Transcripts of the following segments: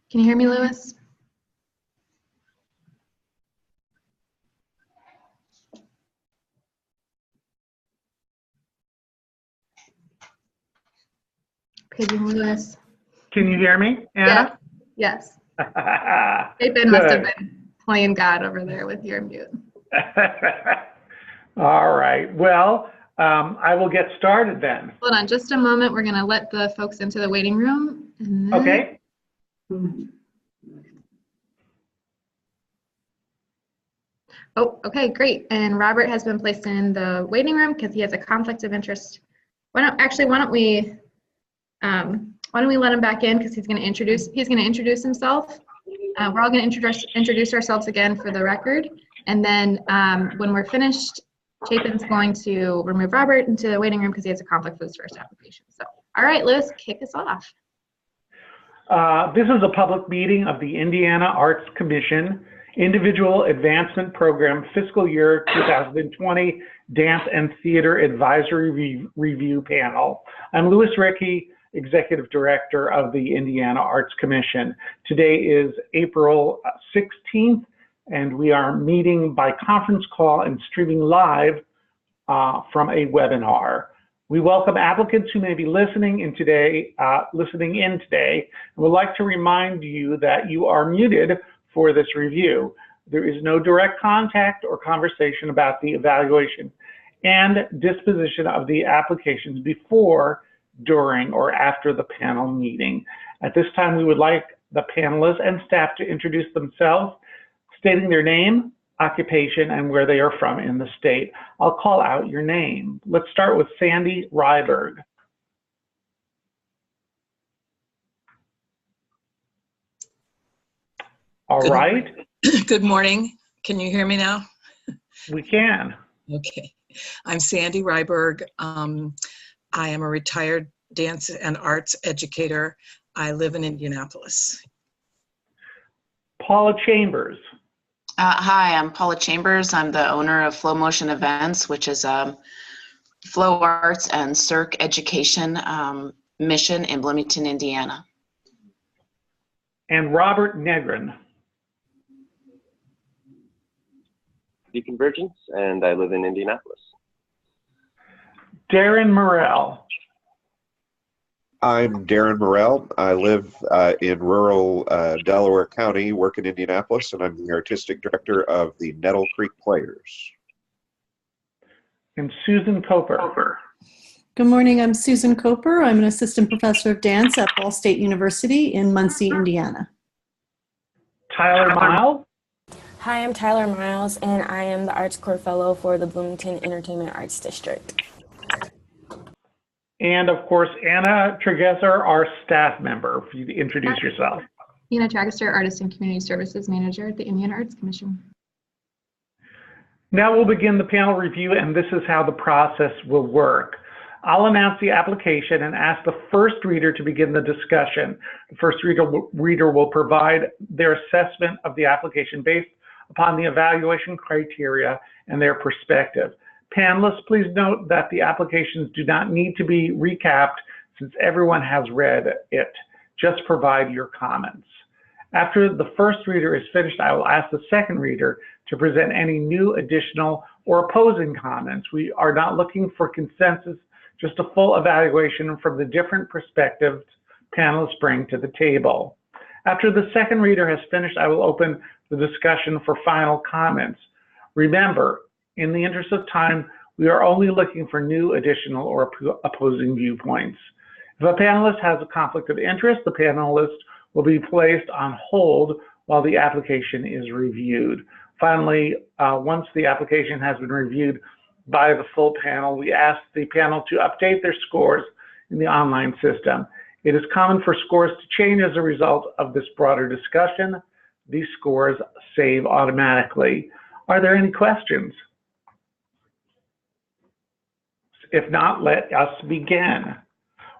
Can you hear me, Lewis? Paging Lewis. Can you hear me, Anna? Yes. Ben must have been playing God over there with your mute. All right. Well, I will get started then. Hold on just a moment. We're going to let the folks into the waiting room. And then... Okay. Oh, okay, great. And Robert has been placed in the waiting room because he has a conflict of interest. Why don't we let him back in because he's going to introduce himself. We're all going to introduce ourselves again for the record. And then when we're finished, Chapin's going to remove Robert into the waiting room because he has a conflict for this first application. So, all right, Lewis, kick us off. This is a public meeting of the Indiana Arts Commission Individual Advancement Program Fiscal Year 2020 Dance and Theater Advisory Review Panel. I'm Louis Rickey, Executive Director of the Indiana Arts Commission. Today is April 16th, and we are meeting by conference call and streaming live from a webinar. We welcome applicants who may be listening in today, and would like to remind you that you are muted for this review. There is no direct contact or conversation about the evaluation and disposition of the applications before, during, or after the panel meeting. At this time, we would like the panelists and staff to introduce themselves, stating their name, occupation, and where they are from in the state. I'll call out your name. Let's start with Sandy Ryberg. All right. Good morning. Can you hear me now? We can. Okay. I'm Sandy Ryberg. I am a retired dance and arts educator. I live in Indianapolis. Paula Chambers. Hi, I'm Paula Chambers. I'm the owner of Flow Motion Events, which is a flow arts and circ education mission in Bloomington, Indiana. And Robert Negrin. Convergence, and I live in Indianapolis. Darren Morell. I'm Darren Morell. I live in rural Delaware County, work in Indianapolis, and I'm the artistic director of the Nettle Creek Players. And Susan Coper. Good morning, I'm Susan Coper. I'm an assistant professor of dance at Ball State University in Muncie, Indiana. Tyler Miles. Hi, I'm Tyler Miles, and I am the Arts Corps Fellow for the Bloomington Entertainment Arts District. And of course, Anna Tregesser, our staff member. If you introduce yourself. Anna Tregesser, Artist and Community Services Manager at the Indiana Arts Commission. Now we'll begin the panel review, and this is how the process will work. I'll announce the application and ask the first reader to begin the discussion. The first reader will provide their assessment of the application based upon the evaluation criteria and their perspective. Panelists, please note that the applications do not need to be recapped since everyone has read it. Just provide your comments. After the first reader is finished, I will ask the second reader to present any new, additional, or opposing comments. We are not looking for consensus, just a full evaluation from the different perspectives panelists bring to the table. After the second reader has finished, I will open the discussion for final comments. Remember, in the interest of time, we are only looking for new, additional, or opposing viewpoints. If a panelist has a conflict of interest, the panelist will be placed on hold while the application is reviewed. Finally, once the application has been reviewed by the full panel, we ask the panel to update their scores in the online system. It is common for scores to change as a result of this broader discussion. These scores save automatically. Are there any questions? If not, let us begin.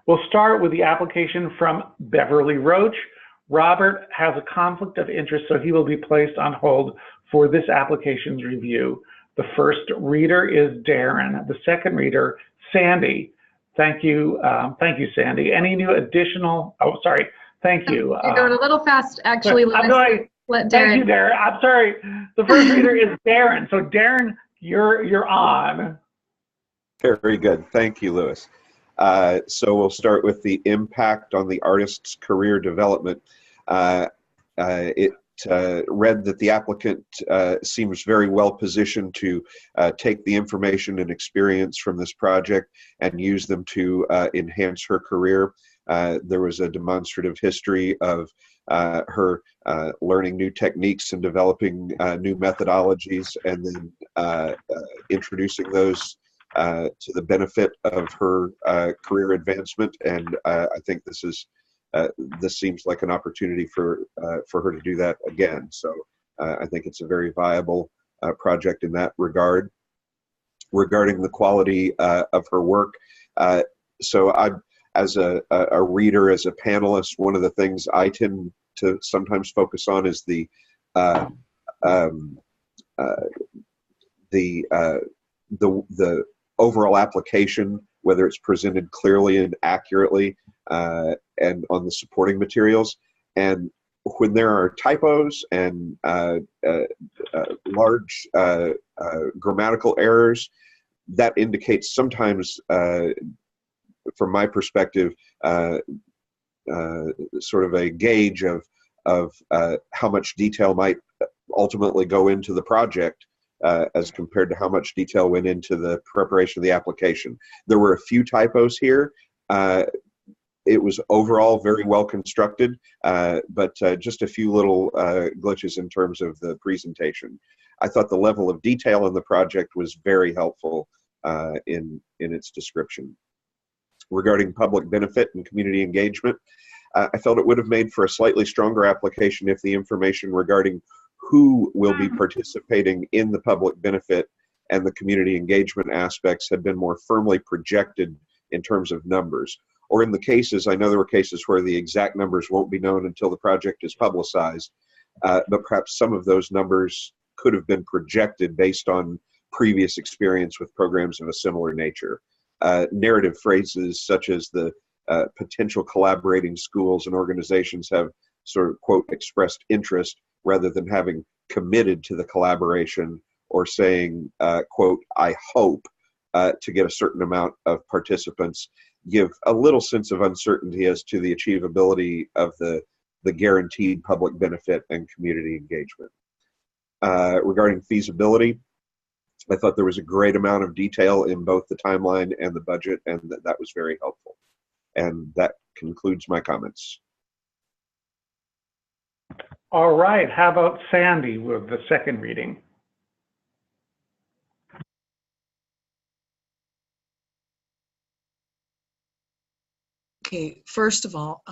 We'll start with the application from Beverly Roach. Robert has a conflict of interest, so he will be placed on hold for this application's review. The first reader is Darren. The second reader, Sandy. Thank you, Sandy. Any new additional? Oh, sorry. Thank you. You're going a little fast, actually. I'm going. Let Darren. Thank you, Darren. I'm sorry. The first reader is Darren. So Darren, you're on. Very good. Thank you, Lewis. So we'll start with the impact on the artist's career development. It read that the applicant seems very well positioned to take the information and experience from this project and use them to enhance her career. There was a demonstrative history of her learning new techniques and developing new methodologies, and then introducing those to the benefit of her career advancement. And I think this seems like an opportunity for her to do that again. So I think it's a very viable project in that regard. Regarding the quality of her work, so as a reader, as a panelist, one of the things I tend to sometimes focus on is the overall application, whether it's presented clearly and accurately, and on the supporting materials. And when there are typos and large grammatical errors, that indicates sometimes, from my perspective, sort of a gauge of how much detail might ultimately go into the project, as compared to how much detail went into the preparation of the application. There were a few typos here. It was overall very well constructed, but just a few little glitches in terms of the presentation. I thought the level of detail in the project was very helpful in its description. Regarding public benefit and community engagement, I felt it would have made for a slightly stronger application if the information regarding who will be participating in the public benefit and the community engagement aspects had been more firmly projected in terms of numbers. Or in the cases, I know there were cases where the exact numbers won't be known until the project is publicized, but perhaps some of those numbers could have been projected based on previous experience with programs of a similar nature. Narrative phrases such as the potential collaborating schools and organizations have sort of, quote, expressed interest, rather than having committed to the collaboration or saying, quote, I hope to get a certain amount of participants, give a little sense of uncertainty as to the achievability of the guaranteed public benefit and community engagement. Regarding feasibility, I thought there was a great amount of detail in both the timeline and the budget, and that was very helpful. And that concludes my comments. All right, how about Sandy with the second reading? Okay, first of all,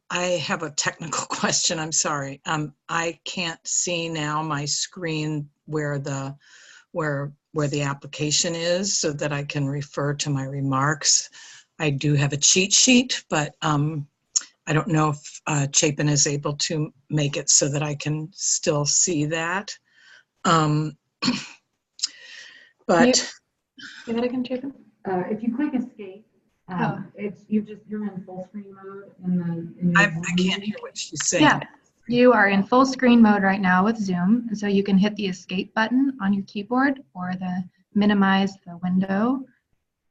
I have a technical question. I'm sorry. I can't see now my screen where the application is, so that I can refer to my remarks. I do have a cheat sheet, but I don't know if Chapin is able to make it so that I can still see that. But Say that again, Chapin? If you click escape, you're in full screen mode, and then I can't hear what she's saying. Yeah, you are in full screen mode right now with Zoom, and so you can hit the escape button on your keyboard or the minimize the window,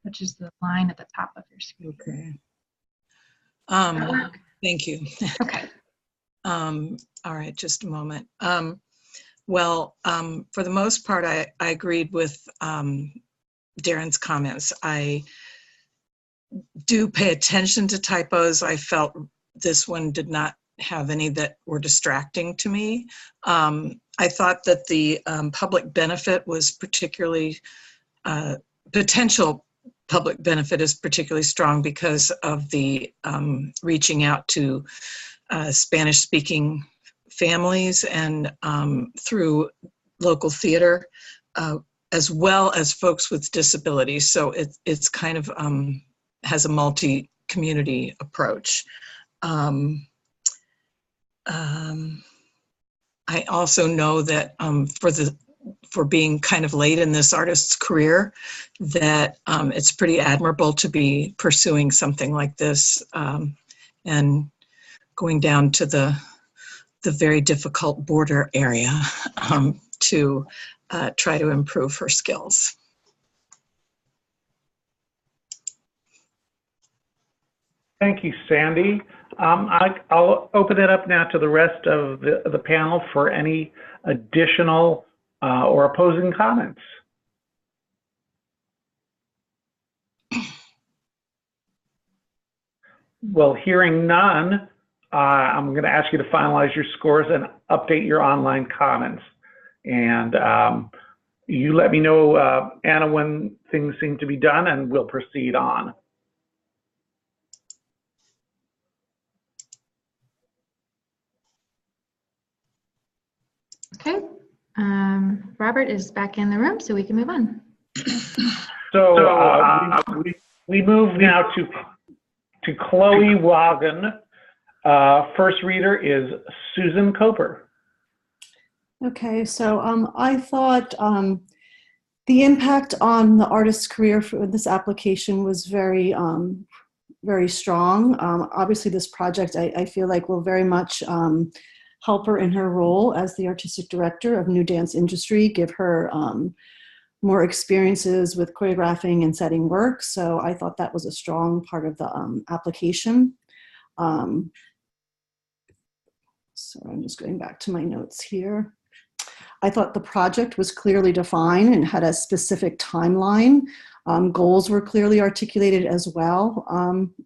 which is the line at the top of your screen. Okay. Thank you. Okay. All right, just a moment. Well, for the most part, I agreed with Darren's comments. I do pay attention to typos. I felt this one did not have any that were distracting to me. I thought that the public benefit was particularly, potential public benefit is particularly strong because of the reaching out to Spanish-speaking families and through local theater, as well as folks with disabilities. So it's kind of has a multi-community approach. I also know that for being kind of late in this artist's career, that it's pretty admirable to be pursuing something like this and going down to the very difficult border area to try to improve her skills. Thank you, Sandy. I'll open it up now to the rest of the panel for any additional or opposing comments. Well, hearing none, I'm going to ask you to finalize your scores and update your online comments. And you let me know, Anna, when things seem to be done, and we'll proceed on. Okay, Robert is back in the room, so we can move on. So we move now to Chloe Woggon. First reader is Susan Coper. Okay, so I thought the impact on the artist's career for this application was very, very strong. Obviously, this project I feel like will very much help her in her role as the artistic director of New Dance Industry, give her more experiences with choreographing and setting work. So I thought that was a strong part of the application. So I'm just going back to my notes here. I thought the project was clearly defined and had a specific timeline. Goals were clearly articulated as well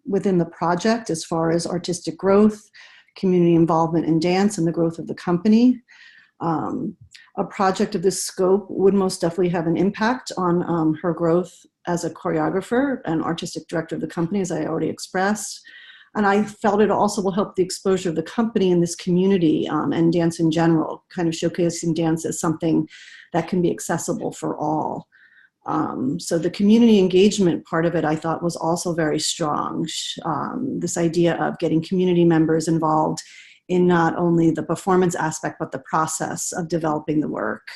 within the project as far as artistic growth, community involvement in dance, and the growth of the company. A project of this scope would most definitely have an impact on her growth as a choreographer and artistic director of the company, as I already expressed. And I felt it also will help the exposure of the company in this community and dance in general, kind of showcasing dance as something that can be accessible for all. So the community engagement part of it, I thought, was also very strong. This idea of getting community members involved in not only the performance aspect, but the process of developing the work.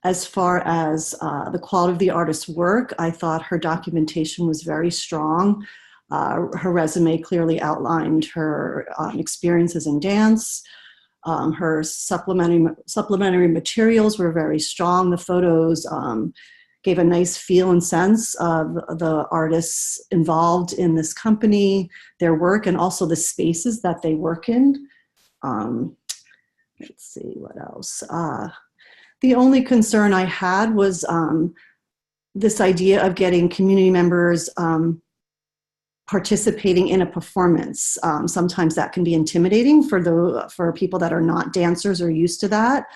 As far as the quality of the artist's work, I thought her documentation was very strong. Her resume clearly outlined her experiences in dance. Her supplementary materials were very strong. The photos gave a nice feel and sense of the artists involved in this company, their work, and also the spaces that they work in. Let's see, what else? The only concern I had was this idea of getting community members participating in a performance. Sometimes that can be intimidating for people that are not dancers or used to that.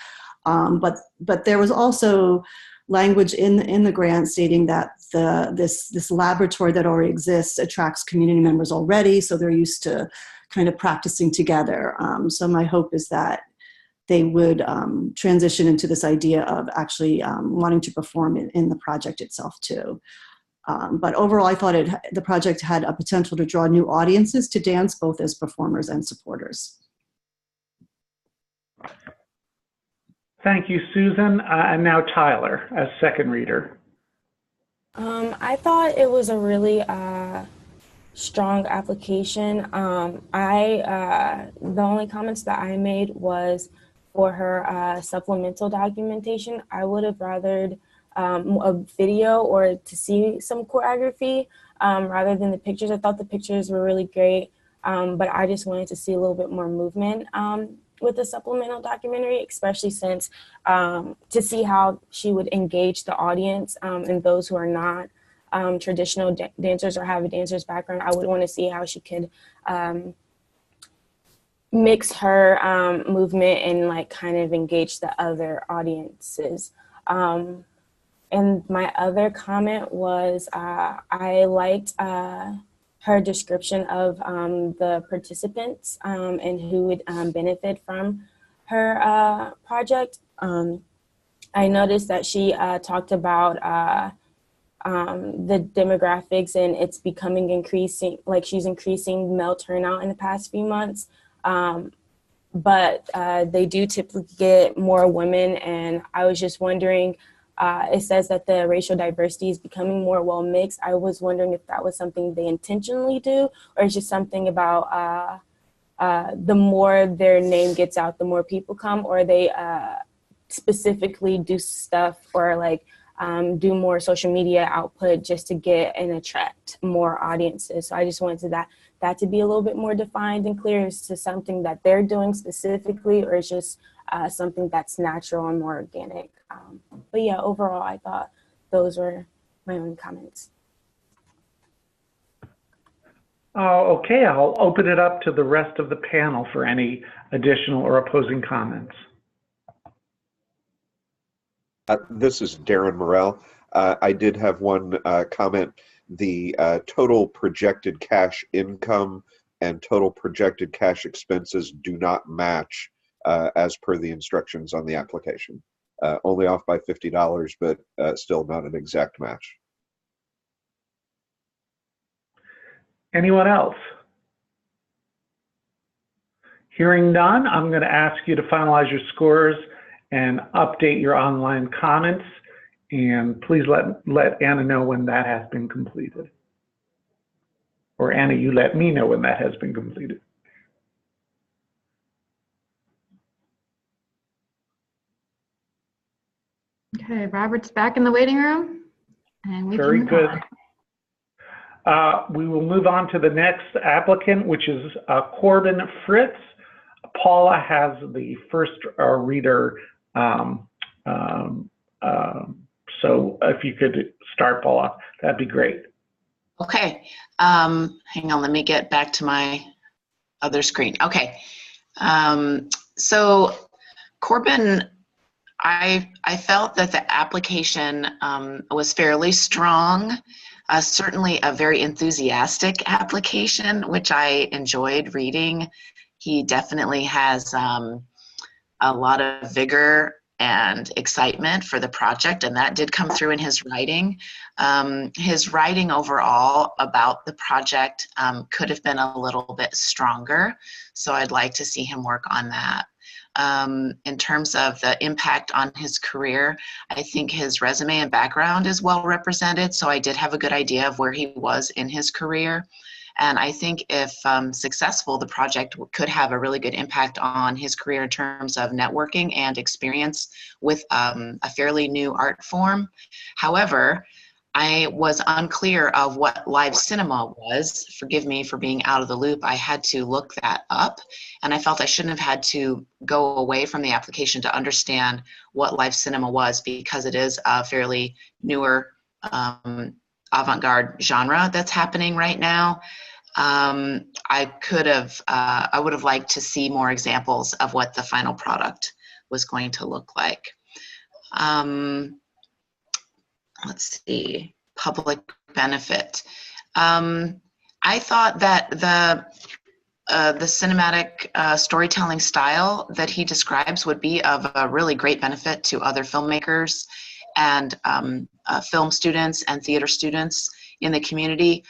But there was also language in the grant stating that this laboratory that already exists attracts community members already, so they're used to kind of practicing together. So my hope is that they would transition into this idea of actually wanting to perform in the project itself too. But overall, I thought the project had a potential to draw new audiences to dance, both as performers and supporters. Thank you, Susan. And now Tyler as second reader. I thought it was a really strong application. The only comments that I made was for her supplemental documentation. I would have rathered a video or to see some choreography rather than the pictures. I thought the pictures were really great, but I just wanted to see a little bit more movement with the supplemental documentary, especially since to see how she would engage the audience and those who are not traditional dancers or have a dancer's background. I would want to see how she could mix her movement and like kind of engage the other audiences. And my other comment was I liked her description of the participants and who would benefit from her project. I noticed that she talked about the demographics, and it's becoming increasing, like she's increasing male turnout in the past few months. but they do typically get more women. And I was just wondering, it says that the racial diversity is becoming more well mixed. I was wondering if that was something they intentionally do, or it's just something about the more their name gets out, the more people come, or they specifically do stuff or like do more social media output just to get and attract more audiences. So I just wanted that to be a little bit more defined and clear as to something that they're doing specifically, or it's just something that's natural and more organic. But yeah, overall, I thought those were my own comments. Okay, I'll open it up to the rest of the panel for any additional or opposing comments. This is Darren Morrell. I did have one comment. The total projected cash income and total projected cash expenses do not match as per the instructions on the application. Only off by $50, but still not an exact match. Anyone else? Hearing none, I'm going to ask you to finalize your scores and update your online comments. And please let Anna know when that has been completed. Or Anna, you let me know when that has been completed. Okay, Robert's back in the waiting room. And we Very can move good. on. We will move on to the next applicant, which is Corbin Fritz. Paula has the first reader. So if you could start, Paula, that'd be great. Okay, hang on, let me get back to my other screen. Okay, so Corbin, I felt that the application was fairly strong. Certainly a very enthusiastic application, which I enjoyed reading. He definitely has a lot of vigor and excitement for the project, and that did come through in his writing. His writing overall about the project could have been a little bit stronger, so I'd like to see him work on that. In terms of the impact on his career, I think his resume and background is well represented, so I did have a good idea of where he was in his career. And I think if successful, the project could have a really good impact on his career in terms of networking and experience with a fairly new art form. However, I was unclear of what live cinema was. Forgive me for being out of the loop. I had to look that up, and I felt I shouldn't have had to go away from the application to understand what live cinema was, because it is a fairly newer avant-garde genre that's happening right now. I would have liked to see more examples of what the final product was going to look like. Let's see, public benefit. I thought that the cinematic storytelling style that he describes would be of a really great benefit to other filmmakers and film students and theater students in the community.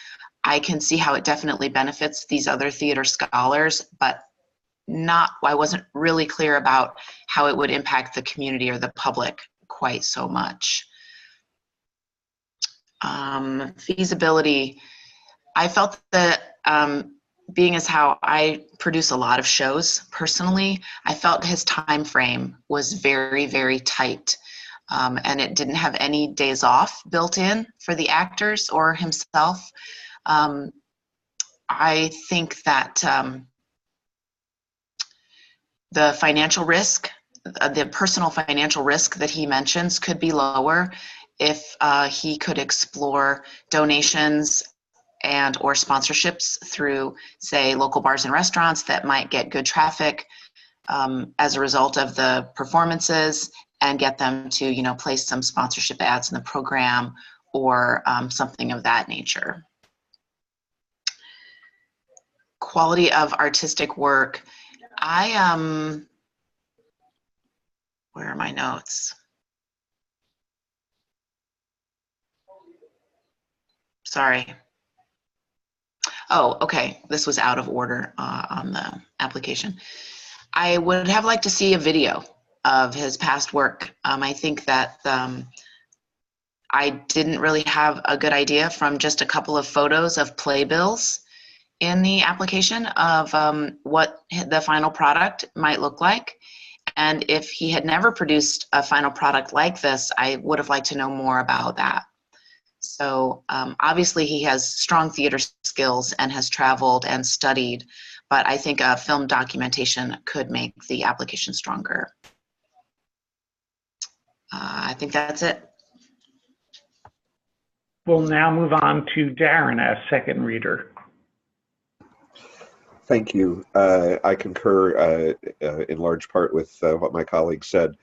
I can see how it definitely benefits these other theater scholars, but I wasn't really clear about how it would impact the community or the public quite so much. Feasibility, I felt that being as how I produce a lot of shows personally, I felt his time frame was very, very tight. And it didn't have any days off built in for the actors or himself. I think that the financial risk, the personal financial risk that he mentions could be lower if he could explore donations and or sponsorships through, say, local bars and restaurants that might get good traffic as a result of the performances, and get them to, you know, place some sponsorship ads in the program or something of that nature. Quality of artistic work. Where are my notes? Sorry. Oh, okay, this was out of order on the application. I would have liked to see a video of his past work. I think that I didn't really have a good idea from just a couple of photos of playbills in the application of what the final product might look like. And if he had never produced a final product like this, I would have liked to know more about that. So obviously he has strong theater skills and has traveled and studied, but I think a film documentation could make the application stronger. I think that's it. We'll now move on to Darren as second reader. Thank you. I concur in large part with what my colleague said,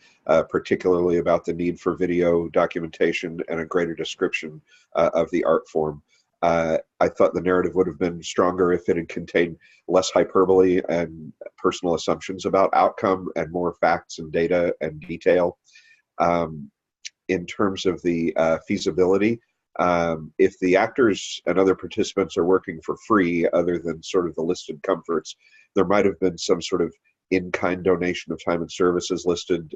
particularly about the need for video documentation and a greater description of the art form. I thought the narrative would have been stronger if it had contained less hyperbole and personal assumptions about outcome and more facts and data and detail. In terms of the feasibility, if the actors and other participants are working for free, other than sort of the listed comforts, there might have been some sort of in-kind donation of time and services listed,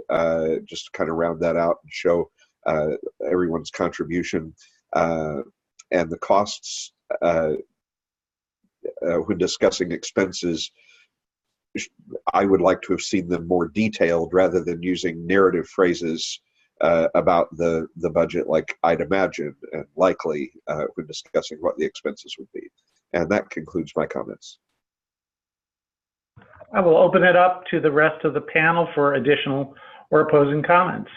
just to kind of round that out and show everyone's contribution. And the costs, when discussing expenses, I would like to have seen them more detailed rather than using narrative phrases about the budget, like I'd imagine and likely, when discussing what the expenses would be. And that concludes my comments. I will open it up to the rest of the panel for additional or opposing comments.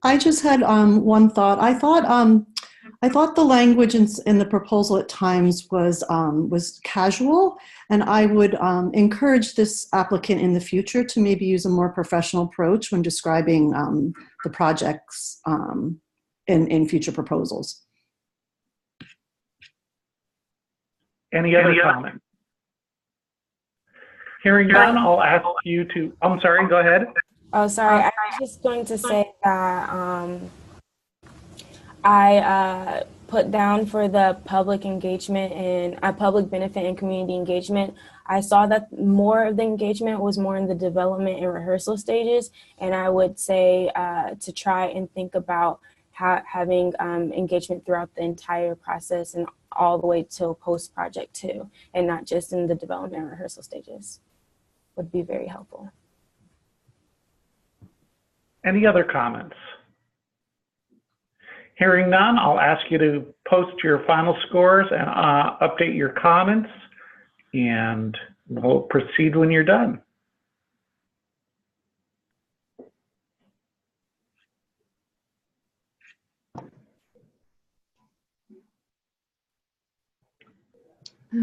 I just had one thought. I thought the language in the proposal at times was casual, and I would encourage this applicant in the future to maybe use a more professional approach when describing the projects in future proposals. Any other comments? Hearing none, I'll ask you to, I'm sorry, go ahead. Oh, sorry. I was just going to say that I put down for the public engagement and public benefit and community engagement. I saw that more of the engagement was more in the development and rehearsal stages, and I would say to try and think about having engagement throughout the entire process and all the way till post-project too, and not just in the development and rehearsal stages. Would be very helpful. Any other comments? Hearing none, I'll ask you to post your final scores and update your comments, and we'll proceed when you're done.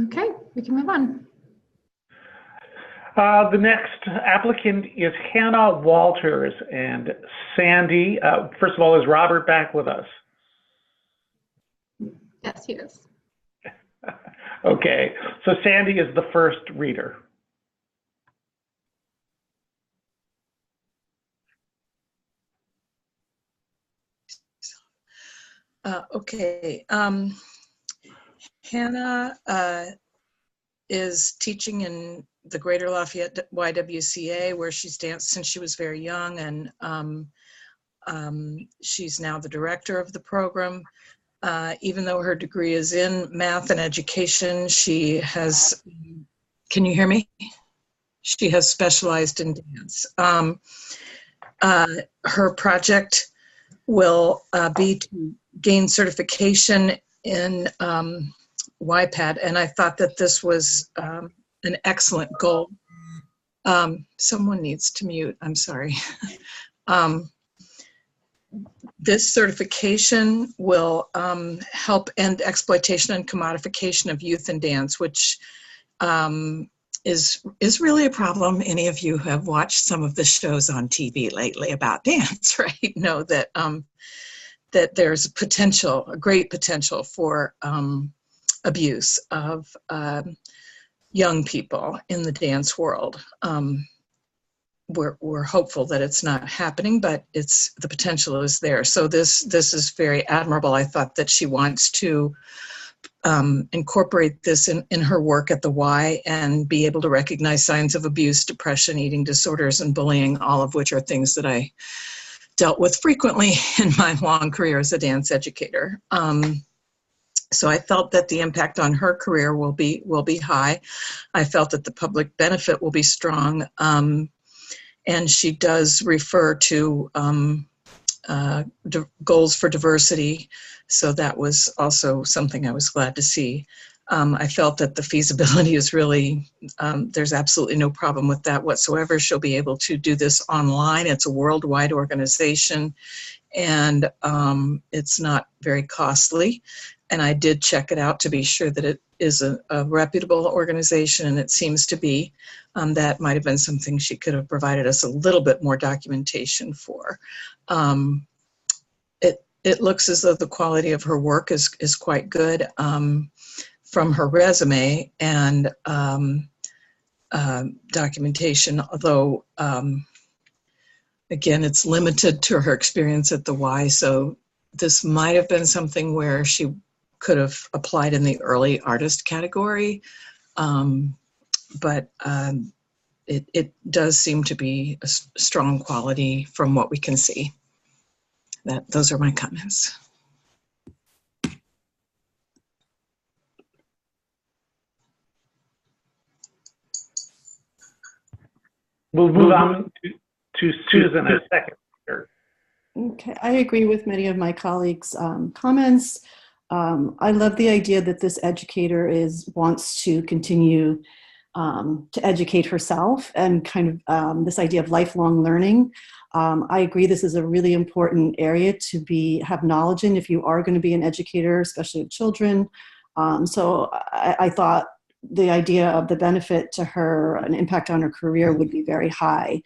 Okay, we can move on. The next applicant is Hannah Walters, and Sandy. First of all, is Robert back with us? Yes, he is. Okay, so Sandy is the first reader. Okay, Hannah is teaching in the Greater Lafayette YWCA, where she's danced since she was very young, and she's now the director of the program. Even though her degree is in math and education, she has, can you hear me? She has specialized in dance. Her project will be to gain certification in YPAD, and I thought that this was an excellent goal. Someone needs to mute, I'm sorry. This certification will help end exploitation and commodification of youth in dance, which is really a problem. Any of you who have watched some of the shows on TV lately about dance, right, know that that there's potential, a great potential for abuse of young people in the dance world. We're hopeful that it's not happening, but the potential is there. So this is very admirable. I thought that she wants to incorporate this in her work at the Y and be able to recognize signs of abuse, depression, eating disorders, and bullying, all of which are things that I dealt with frequently in my long career as a dance educator. So I felt that the impact on her career will be high. I felt that the public benefit will be strong. And she does refer to goals for diversity. So that was also something I was glad to see. I felt that the feasibility is really, there's absolutely no problem with that whatsoever. She'll be able to do this online. It's a worldwide organization, and it's not very costly. And I did check it out to be sure that it is a reputable organization, and it seems to be. That might have been something she could have provided us a little bit more documentation for. It looks as though the quality of her work is quite good from her resume and documentation, although again, it's limited to her experience at the Y, so this might have been something where she could have applied in the early artist category, but it does seem to be a strong quality from what we can see. Those are my comments. We'll move on to Susan as second. Okay, I agree with many of my colleagues' comments. I love the idea that this educator wants to continue to educate herself, and kind of this idea of lifelong learning. I agree this is a really important area to have knowledge in if you are going to be an educator, especially of children. So I thought the idea of the benefit to her, an impact on her career, would be very high,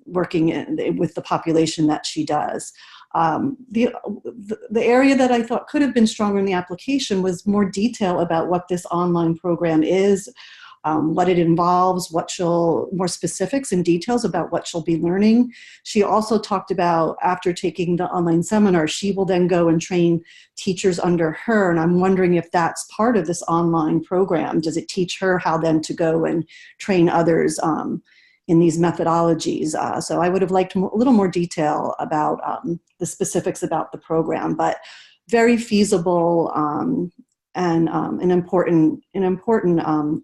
working with the population that she does. The area that I thought could have been stronger in the application was more detail about what this online program is, what it involves, more specifics and details about what she'll be learning. She also talked about, after taking the online seminar, she will then go and train teachers under her, and I'm wondering if that's part of this online program. Does it teach her how then to go and train others in these methodologies? So I would have liked a little more detail about the specifics about the program, but very feasible and an important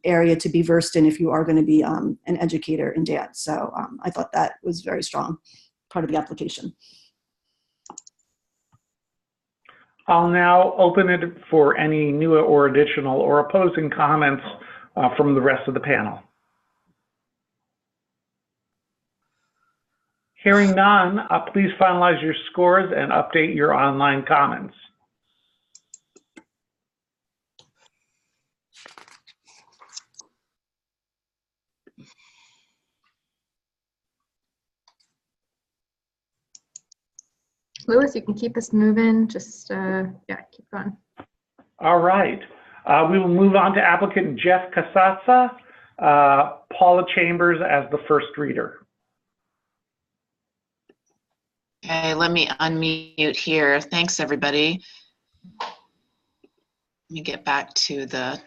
area to be versed in if you are going to be an educator in dance. So I thought that was very strong part of the application. I'll now open it for any new or additional or opposing comments from the rest of the panel. Hearing none, please finalize your scores and update your online comments. Louis, you can keep us moving. Just, yeah, keep going. All right. We will move on to applicant Jeff Casazza, Paula Chambers as the first reader. Okay, let me unmute here. Thanks, everybody. Let me get back to the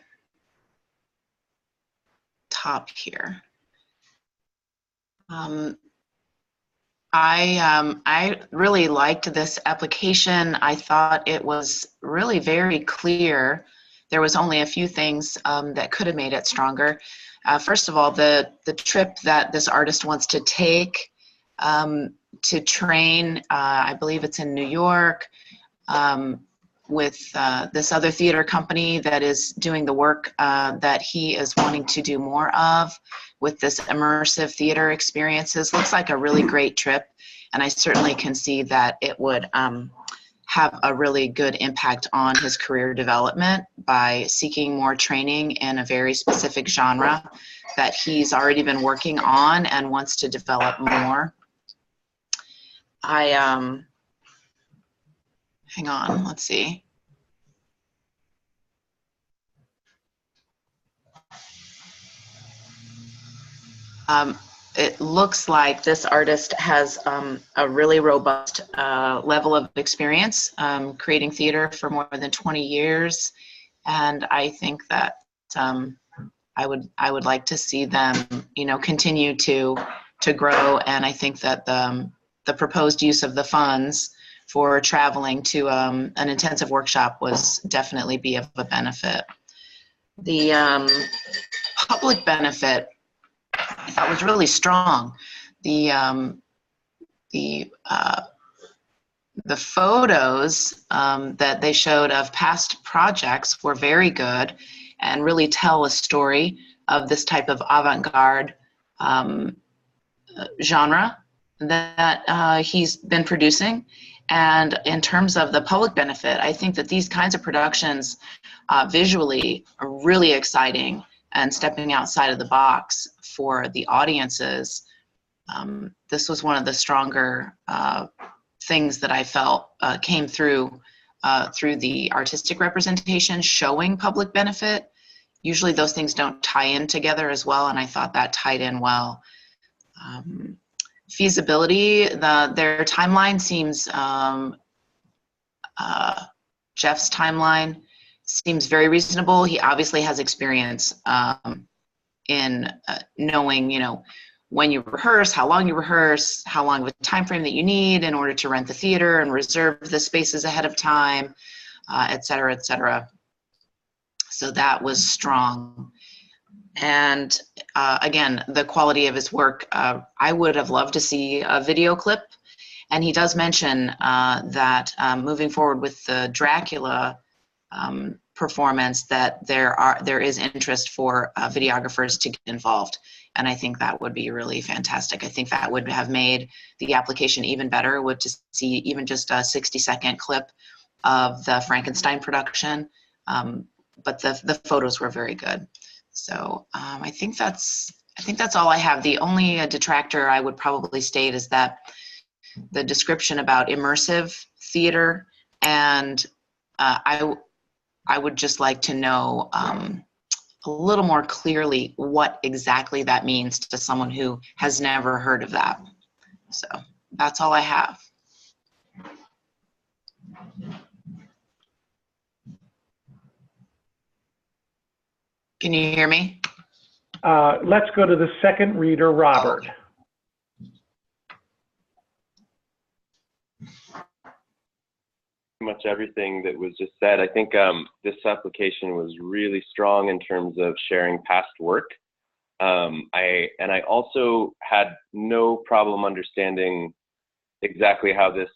top here. I really liked this application. I thought it was really very clear. There was only a few things that could have made it stronger. First of all, the trip that this artist wants to take to train, I believe it's in New York, with this other theater company that is doing the work that he is wanting to do more of with this immersive theater experiences. Looks like a really great trip, and I certainly can see that it would have a really good impact on his career development by seeking more training in a very specific genre that he's already been working on and wants to develop more. Hang on, let's see. It looks like this artist has a really robust level of experience creating theater for more than 20 years. and I think that I would like to see them, you know, continue to grow. And I think that the proposed use of the funds for traveling to an intensive workshop was definitely be of a benefit. The public benefit I thought was really strong. The photos that they showed of past projects were very good and really tell a story of this type of avant-garde genre that he's been producing. And in terms of the public benefit, I think that these kinds of productions visually are really exciting and stepping outside of the box for the audiences. This was one of the stronger things that I felt came through the artistic representation showing public benefit. Usually those things don't tie in together as well, and I thought that tied in well. Feasibility, their timeline seems, Jeff's timeline seems very reasonable. He obviously has experience in knowing, you know, when you rehearse, how long you rehearse, how long of a time frame that you need in order to rent the theater and reserve the spaces ahead of time, et cetera, et cetera. So that was strong. And again, the quality of his work, I would have loved to see a video clip. And he does mention that moving forward with the Dracula performance, that there is interest for videographers to get involved. And I think that would be really fantastic. I think that would have made the application even better, would to see even just a 60-second clip of the Frankenstein production. But the photos were very good. So I think that's all I have. The only detractor I would probably state is that the description about immersive theater, and I would just like to know a little more clearly what exactly that means to someone who has never heard of that. So that's all I have. Can you hear me? Let's go to the second reader, Robert. Much everything that was just said. I think this application was really strong in terms of sharing past work. I also had no problem understanding exactly how this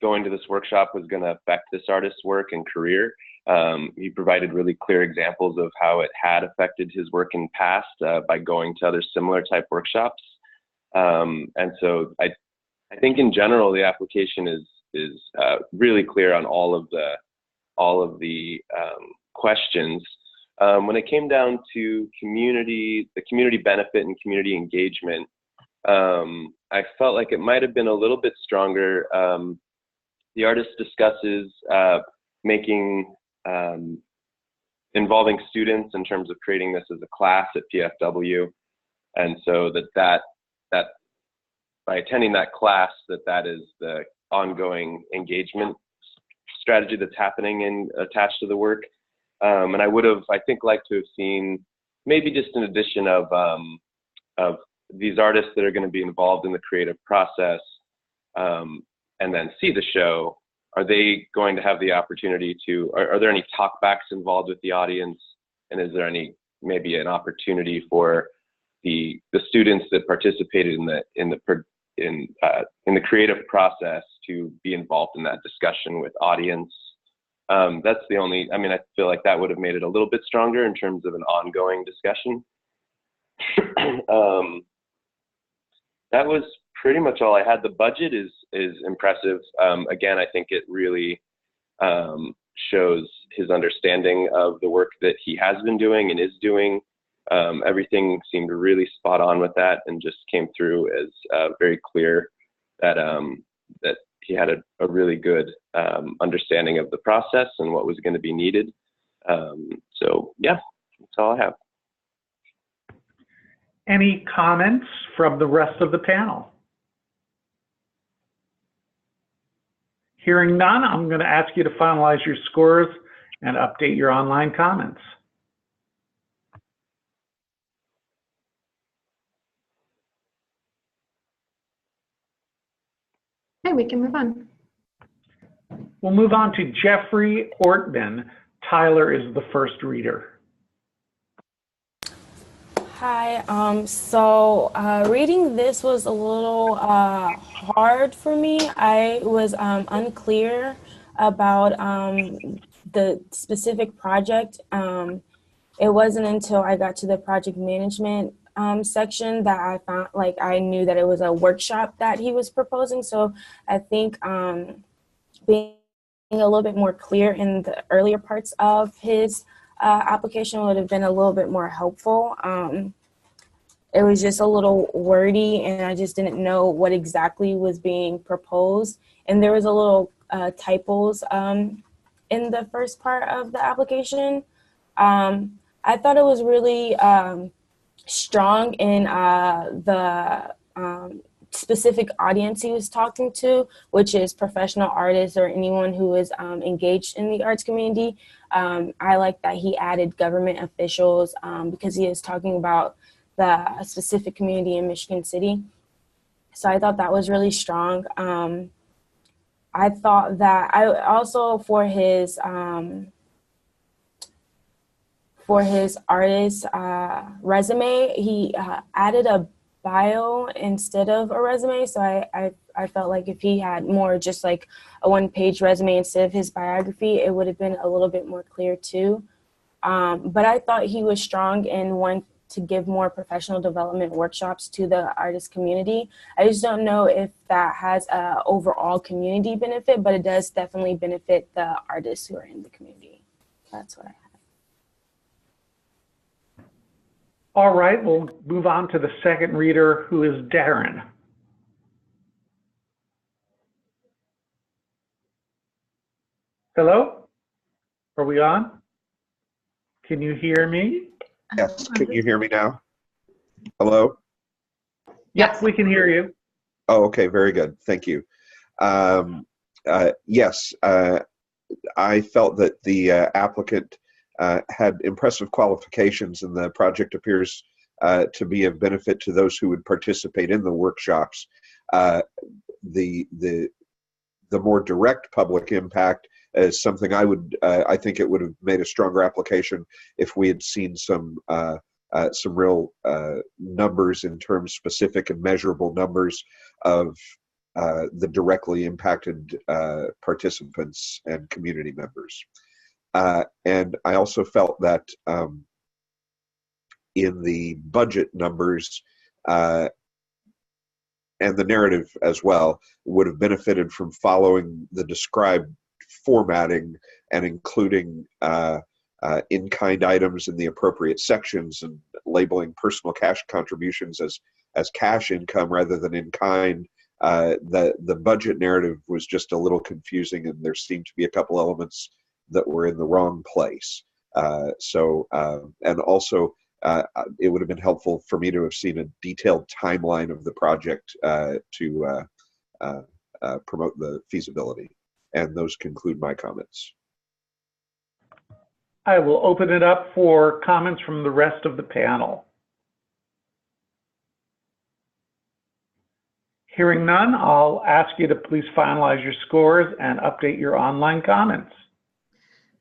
going to this workshop was going to affect this artist's work and career. He provided really clear examples of how it had affected his work in past by going to other similar type workshops. And so I think in general the application is really clear on all of the questions. When it came down to the community benefit and community engagement, I felt like it might have been a little bit stronger. The artist discusses involving students in terms of creating this as a class at PFW, and so that by attending that class, that is the ongoing engagement strategy that's happening and attached to the work. And I would have, I think, liked to have seen maybe just an addition of these artists that are going to be involved in the creative process, and then see the show. Are they going to have the opportunity to, are there any talkbacks involved with the audience? And is there maybe an opportunity for the students that participated in the creative process to be involved in that discussion with audience? That's the only, I mean, I feel like that would have made it a little bit stronger in terms of an ongoing discussion. That was pretty much all I had. The budget is impressive. Again, I think it really shows his understanding of the work that he has been doing and is doing. Everything seemed really spot on with that, and just came through as very clear that that he had a really good understanding of the process and what was going to be needed. So yeah, that's all I have. Any comments from the rest of the panel? Hearing none, I'm going to ask you to finalize your scores and update your online comments. Okay, we can move on. We'll move on to Jeffrey Ortmann. Tyler is the first reader. Hi, reading this was a little hard for me. I was unclear about the specific project. It wasn't until I got to the project management section that I found, like, I knew that it was a workshop that he was proposing. So I think being a little bit more clear in the earlier parts of his application would have been a little bit more helpful. It was just a little wordy, and I just didn't know what exactly was being proposed. And there was a little typos in the first part of the application. I thought it was really strong in the specific audience he was talking to, which is professional artists or anyone who is engaged in the arts community. I like that he added government officials because he is talking about the specific community in Michigan City. So I thought that was really strong. I thought that I also for his artist resume, he added a bio instead of a resume. So I felt like if he had more just like a one-page resume instead of his biography, it would have been a little bit more clear too. But I thought he was strong in wanting to give more professional development workshops to the artist community. I just don't know if that has a overall community benefit, but it does definitely benefit the artists who are in the community. That's what I have. All right, we'll move on to the second reader, who is Darren. Hello? Are we on? Can you hear me? Yes, can you hear me now? Hello? Yes, we can hear you. Oh, okay, very good. Thank you. Yes, I felt that the applicant had impressive qualifications, and the project appears to be of benefit to those who would participate in the workshops. The more direct public impact is something I think it would have made a stronger application if we had seen some real numbers in terms, specific and measurable numbers of the directly impacted participants and community members. And I also felt that in the budget numbers and the narrative as well would have benefited from following the described formatting and including in-kind items in the appropriate sections and labeling personal cash contributions as cash income rather than in-kind. The budget narrative was just a little confusing, and there seemed to be a couple elements that were in the wrong place. And also it would have been helpful for me to have seen a detailed timeline of the project to promote the feasibility. And those conclude my comments. I will open it up for comments from the rest of the panel. Hearing none, I'll ask you to please finalize your scores and update your online comments.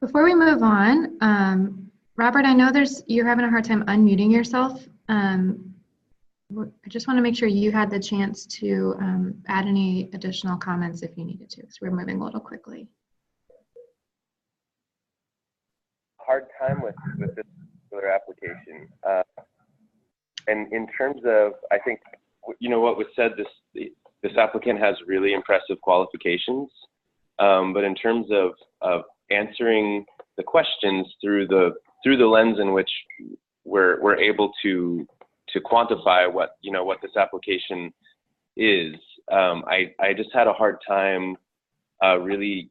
Before we move on, Robert, I know you're having a hard time unmuting yourself. I just want to make sure you had the chance to add any additional comments if you needed to, because we're moving a little quickly. Hard time with this particular application. And in terms of, I think, you know, what was said, this applicant has really impressive qualifications, but in terms of answering the questions through the lens in which we're able to quantify what this application is, I just had a hard time really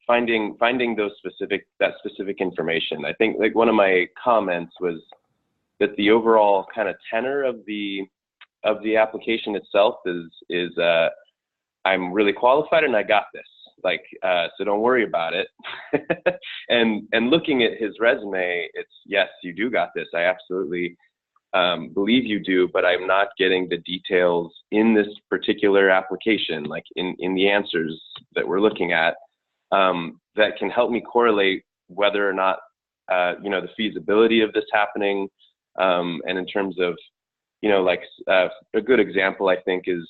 finding that specific information. I think, like, one of my comments was that the overall kind of tenor of the application itself is I'm really qualified and I got this. like, so don't worry about it. and looking at his resume, it's, yes, you do got this. I absolutely believe you do, but I'm not getting the details in this particular application, like in the answers that we're looking at, that can help me correlate whether or not, the feasibility of this happening. And in terms of, like a good example, I think, is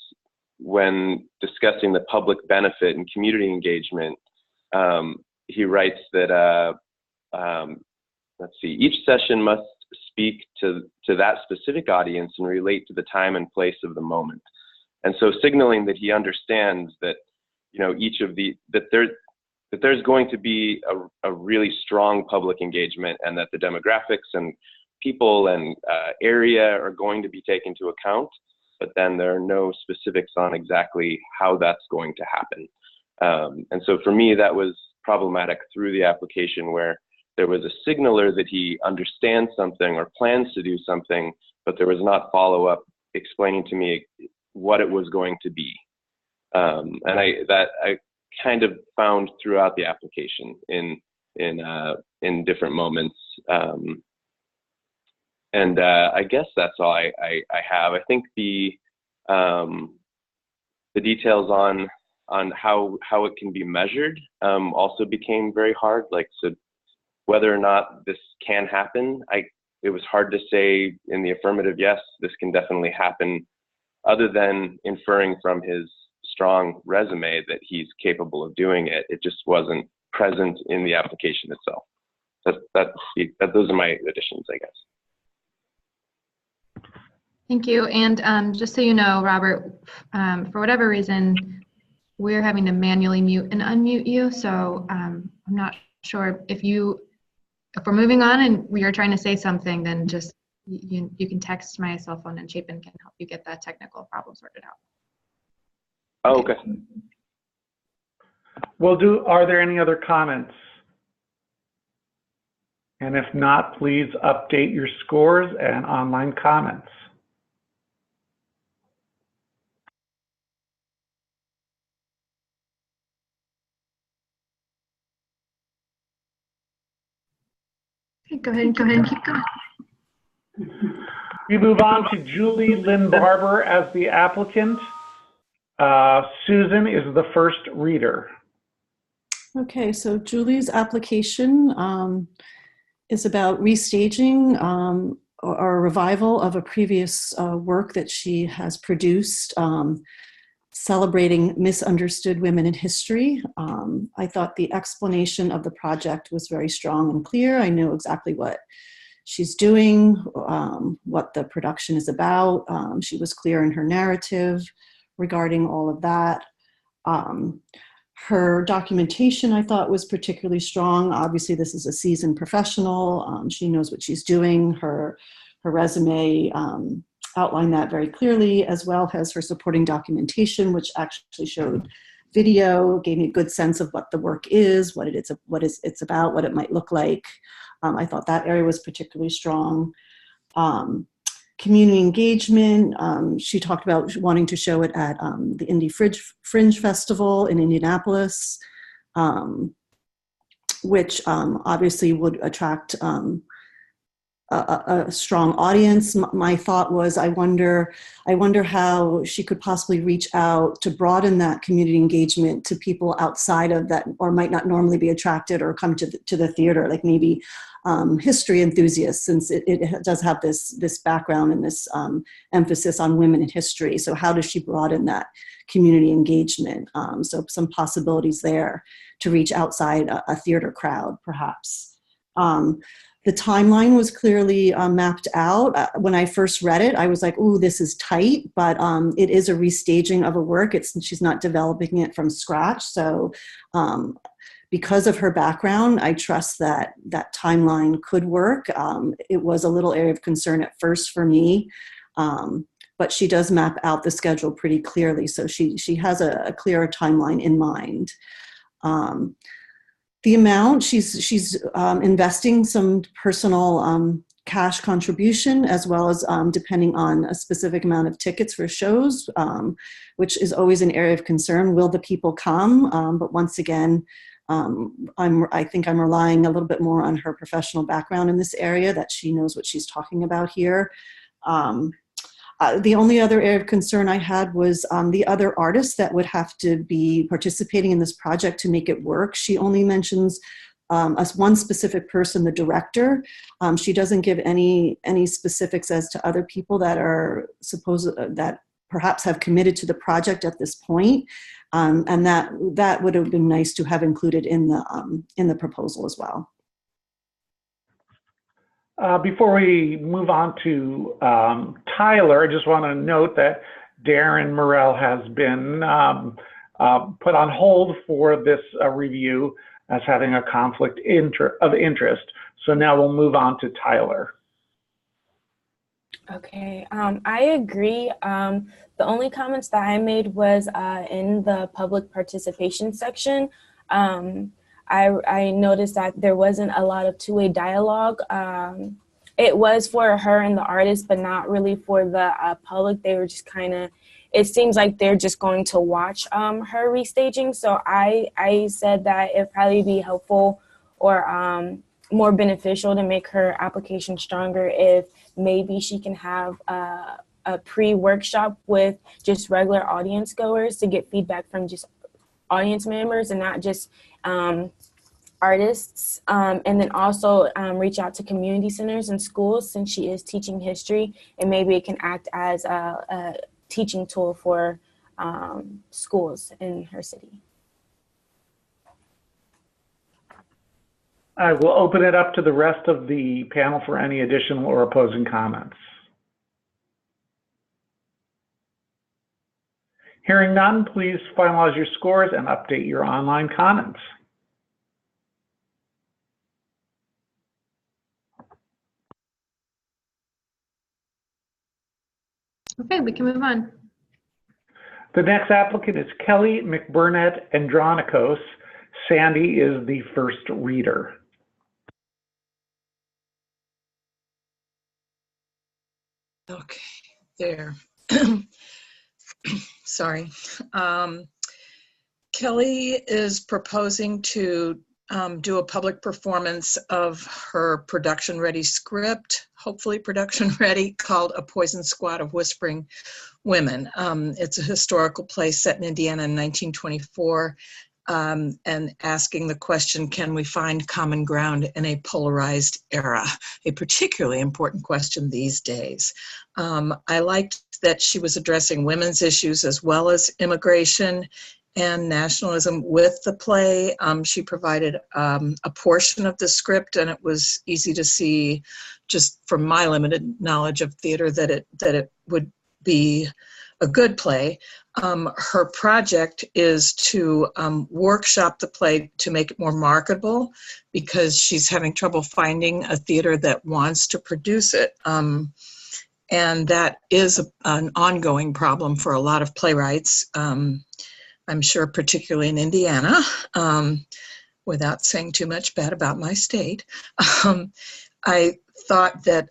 when discussing the public benefit and community engagement, he writes that, let's see, each session must speak to that specific audience and relate to the time and place of the moment. And so signaling that he understands that, that there's going to be a really strong public engagement, and that the demographics and people and area are going to be taken into account, but then there are no specifics on exactly how that's going to happen. And so for me, that was problematic through the application, where there was a signaler that he understands something or plans to do something, but there was not follow-up explaining to me what it was going to be. And I kind of found throughout the application in different moments. And I guess that's all I have. I think the details on how it can be measured also became very hard. Like, so whether or not this can happen, it was hard to say in the affirmative, yes, this can definitely happen, other than inferring from his strong resume that he's capable of doing it. It just wasn't present in the application itself. Those are my additions, I guess. Thank you. And just so you know, Robert, for whatever reason, we're having to manually mute and unmute you. So I'm not sure if we're moving on and we are trying to say something, then just you can text my cell phone and Chapin can help you get that technical problem sorted out. Oh, okay. Are there any other comments? And if not, please update your scores and online comments. Okay, go ahead and keep going. We move on to Julie Lyn Barber as the applicant. Susan is the first reader. Okay, so Julie's application is about restaging or a revival of a previous work that she has produced, celebrating misunderstood women in history. I thought the explanation of the project was very strong and clear. I know exactly what she's doing, what the production is about. She was clear in her narrative regarding all of that. Her documentation, I thought, was particularly strong. Obviously, this is a seasoned professional. She knows what she's doing. Her resume outlined that very clearly, as well as her supporting documentation, which actually showed video, gave me a good sense of what the work is, what it's about, what it might look like. I thought that area was particularly strong. Community engagement, she talked about wanting to show it at the Indie Fringe Festival in Indianapolis, which obviously would attract a strong audience. My thought was, I wonder how she could possibly reach out to broaden that community engagement to people outside of that, or might not normally be attracted or come to the theater, like maybe history enthusiasts, since it does have this background and this emphasis on women in history. So how does she broaden that community engagement? So some possibilities there to reach outside a theater crowd, perhaps. The timeline was clearly mapped out. When I first read it, I was like, ooh, this is tight, but it is a restaging of a work. She's not developing it from scratch. So because of her background, I trust that that timeline could work. It was a little area of concern at first for me, but she does map out the schedule pretty clearly. So she has a clearer timeline in mind. The amount, she's investing some personal cash contribution, as well as depending on a specific amount of tickets for shows, which is always an area of concern. Will the people come? But once again, I think I'm relying a little bit more on her professional background in this area, that she knows what she's talking about here. The only other area of concern I had was the other artists that would have to be participating in this project to make it work. She only mentions as one specific person, the director. She doesn't give any specifics as to other people that are that perhaps have committed to the project at this point, and that would have been nice to have included in the proposal as well. Before we move on to Tyler, I just want to note that Darren Morell has been put on hold for this review as having a conflict of interest. So now we'll move on to Tyler. Okay, I agree. The only comments that I made was in the public participation section. I noticed that there wasn't a lot of two-way dialogue. It was for her and the artist, but not really for the public. They were just kind of, it seems like they're just going to watch her restaging. So I said that it'd probably be helpful or more beneficial to make her application stronger if maybe she can have a pre-workshop with just regular audience goers to get feedback from just audience members and not just artists, and then also reach out to community centers and schools, since she is teaching history, and maybe it can act as a teaching tool for schools in her city. I will open it up to the rest of the panel for any additional or opposing comments. Hearing none, please finalize your scores and update your online comments. Okay, we can move on. The next applicant is Kelly McBurnette-Androniccos. Sandy is the first reader. Okay, there. Sorry. Kelly is proposing to do a public performance of her production-ready script, hopefully production-ready, called A Poison Squad of Whispering Women. It's a historical play set in Indiana in 1924, and asking the question, can we find common ground in a polarized era? A particularly important question these days. I liked that she was addressing women's issues as well as immigration and nationalism with the play. She provided a portion of the script, and it was easy to see, just from my limited knowledge of theater, that it would be a good play. Her project is to workshop the play to make it more marketable, because she's having trouble finding a theater that wants to produce it. And that is an ongoing problem for a lot of playwrights. I'm sure particularly in Indiana, without saying too much bad about my state. I thought that,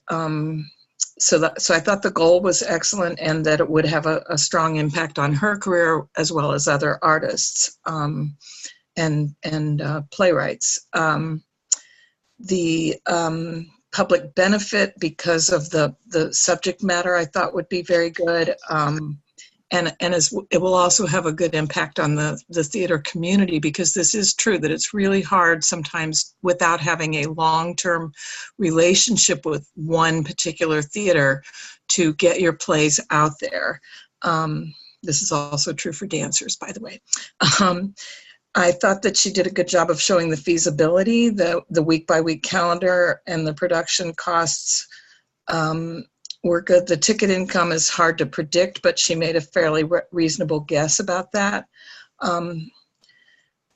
so I thought the goal was excellent, and that it would have a strong impact on her career as well as other artists and playwrights. The public benefit, because of the subject matter, I thought would be very good. And it will also have a good impact on the theater community, because this is true that it's really hard sometimes, without having a long-term relationship with one particular theater, to get your plays out there. This is also true for dancers, by the way. I thought that she did a good job of showing the feasibility, the week-by-week calendar, and the production costs were good. The ticket income is hard to predict, but she made a fairly reasonable guess about that.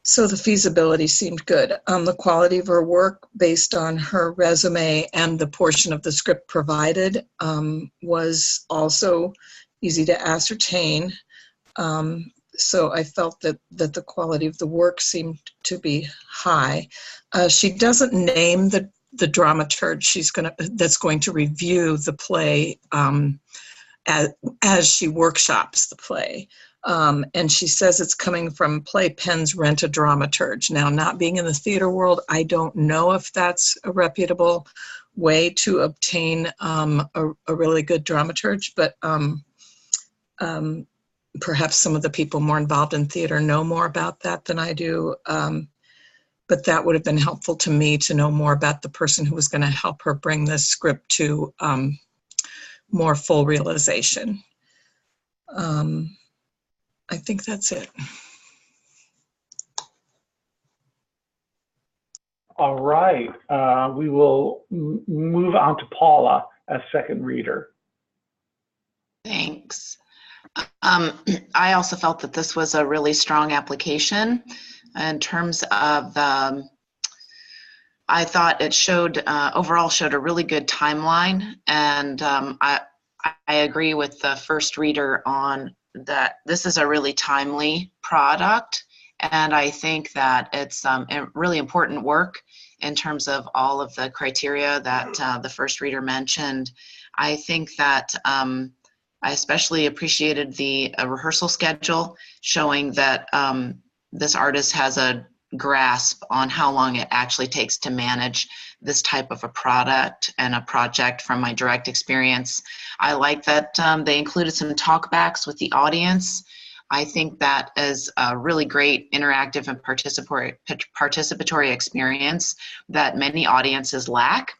So the feasibility seemed good. The quality of her work, based on her resume and the portion of the script provided, was also easy to ascertain. So I felt that the quality of the work seemed to be high. She doesn't name the dramaturg that's going to review the play as she workshops the play. And she says it's coming from Playpen's Rent a Dramaturge. Now, not being in the theater world, I don't know if that's a reputable way to obtain a really good dramaturge, but perhaps some of the people more involved in theater know more about that than I do. But that would have been helpful to me to know more about the person who was going to help her bring this script to more full realization. I think that's it. All right, we will move on to Paula as second reader. Thanks. I also felt that this was a really strong application in terms of I thought it showed, overall showed a really good timeline, and I agree with the first reader on that this is a really timely product, and I think that it's really important work in terms of all of the criteria that the first reader mentioned. I think that I especially appreciated the rehearsal schedule showing that this artist has a grasp on how long it actually takes to manage this type of a product and a project from my direct experience. I like that they included some talkbacks with the audience. I think that is a really great interactive and participatory experience that many audiences lack,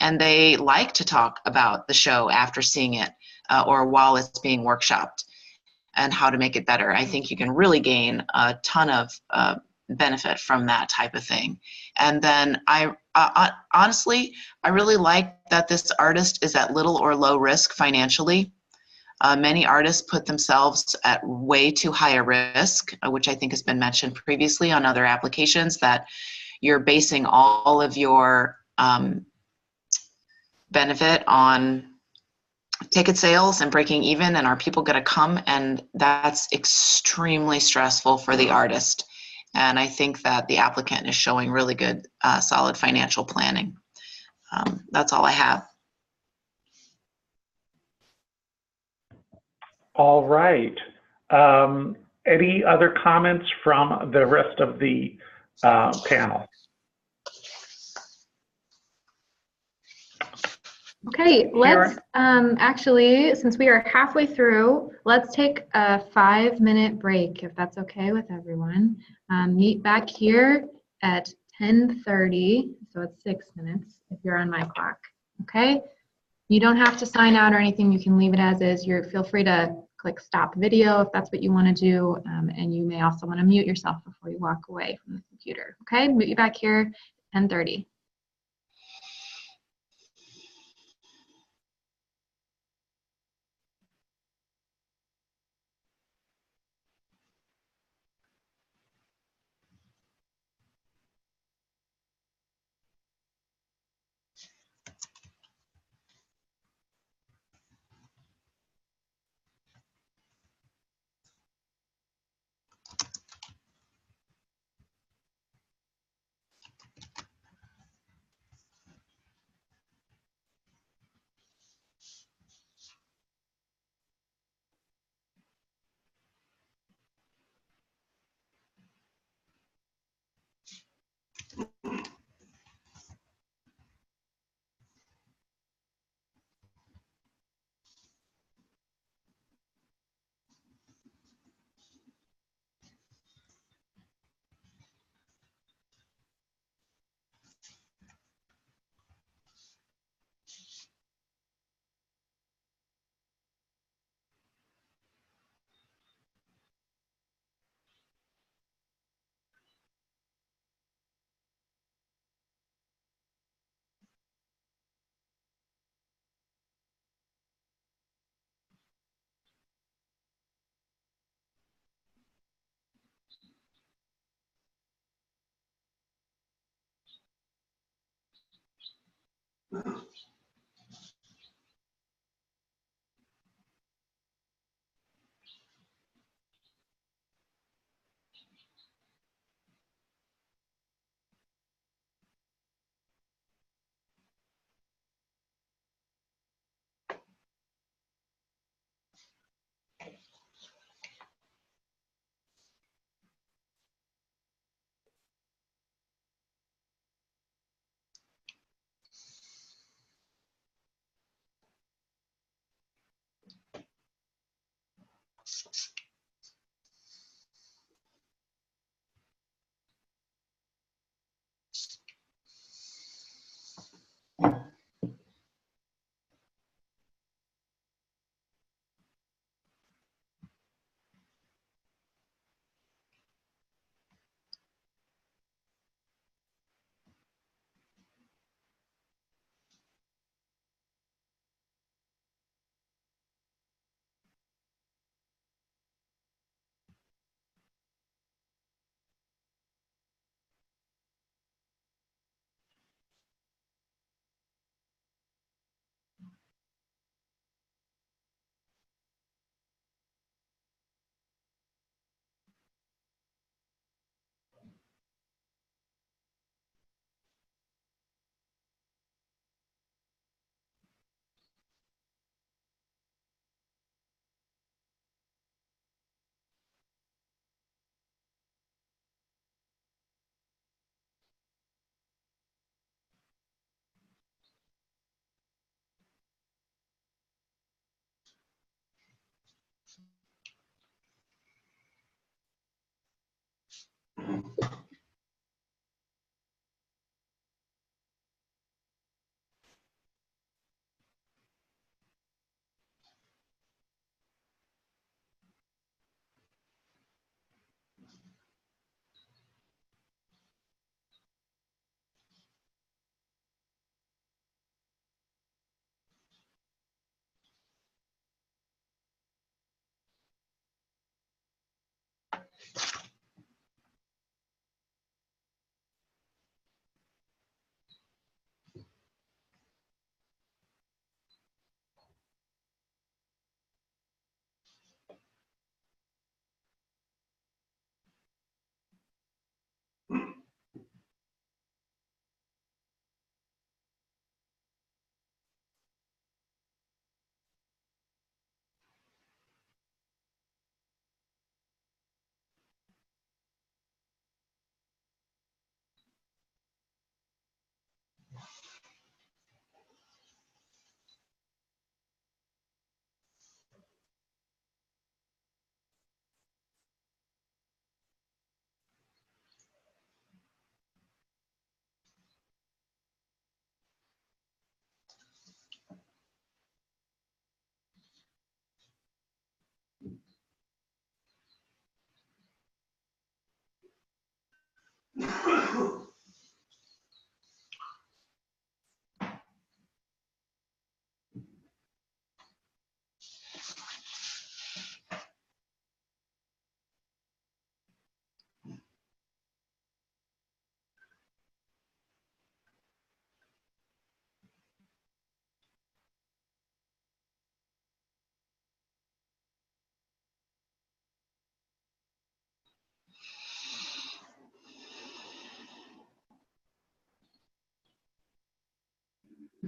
and they like to talk about the show after seeing it or while it's being workshopped and how to make it better. I think you can really gain a ton of benefit from that type of thing. And then honestly, I really like that this artist is at little or low risk financially. Many artists put themselves at way too high a risk, which I think has been mentioned previously on other applications, that you're basing all of your benefit on ticket sales and breaking even, and are people going to come? And that's extremely stressful for the artist. And I think that the applicant is showing really good, solid financial planning. That's all I have. All right. Any other comments from the rest of the panel? Okay, let's actually, since we are halfway through, let's take a 5-minute break, if that's okay with everyone. Meet back here at 10:30, so it's 6 minutes if you're on my clock, okay? You don't have to sign out or anything. You can leave it as is. Feel free to click stop video if that's what you want to do, and you may also want to mute yourself before you walk away from the computer, okay? Meet you back here at 10:30.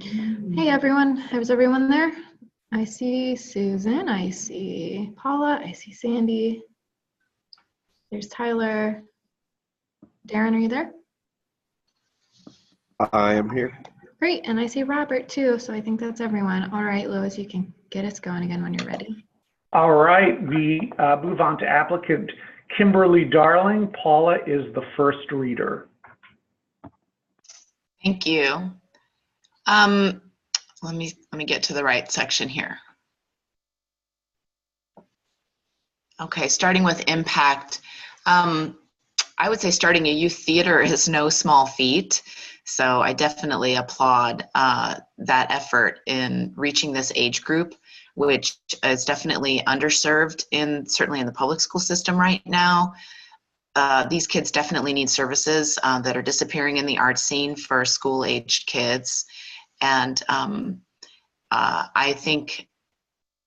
Hey everyone, is everyone there? I see Susan, I see Paula, I see Sandy. There's Tyler. Darren, are you there? I am here. Great, and I see Robert too, so I think that's everyone. All right, Lois, you can get us going again when you're ready. All right, we move on to applicant Kimberly Darling. Paula is the first reader. Thank you. Let me get to the right section here. Okay, starting with impact. I would say starting a youth theater is no small feat. So I definitely applaud that effort in reaching this age group, which is definitely underserved certainly in the public school system right now. These kids definitely need services that are disappearing in the art scene for school-aged kids. And I think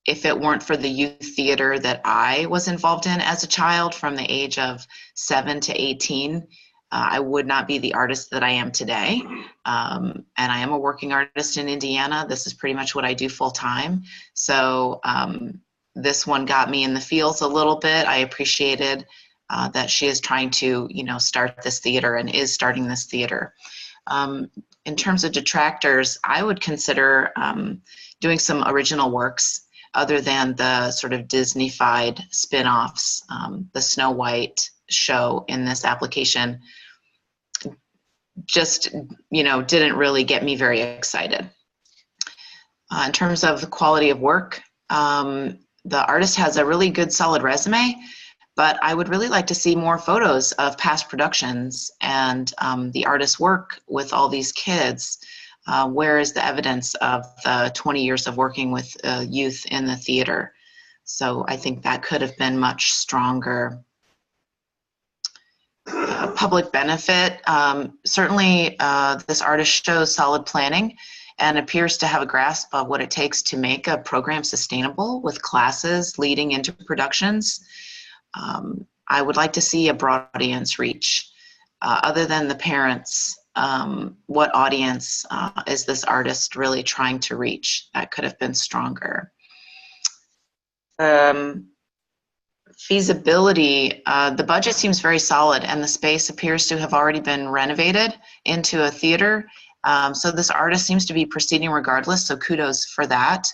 if it weren't for the youth theater that I was involved in as a child from the age of 7 to 18, I would not be the artist that I am today. And I am a working artist in Indiana. This is pretty much what I do full time. So this one got me in the feels a little bit. I appreciated that she is trying to, start this theater and is starting this theater. In terms of detractors, I would consider doing some original works other than the sort of Disney-fied spin-offs, the Snow White show in this application just, didn't really get me very excited. In terms of the quality of work, the artist has a really good, solid resume, but I would really like to see more photos of past productions and the artist's work with all these kids. Where is the evidence of the 20 years of working with youth in the theater? So I think that could have been much stronger. Public benefit, certainly this artist shows solid planning and appears to have a grasp of what it takes to make a program sustainable with classes leading into productions. I would like to see a broad audience reach. Other than the parents, what audience is this artist really trying to reach? That could have been stronger. Feasibility, the budget seems very solid and the space appears to have already been renovated into a theater. So this artist seems to be proceeding regardless, so kudos for that.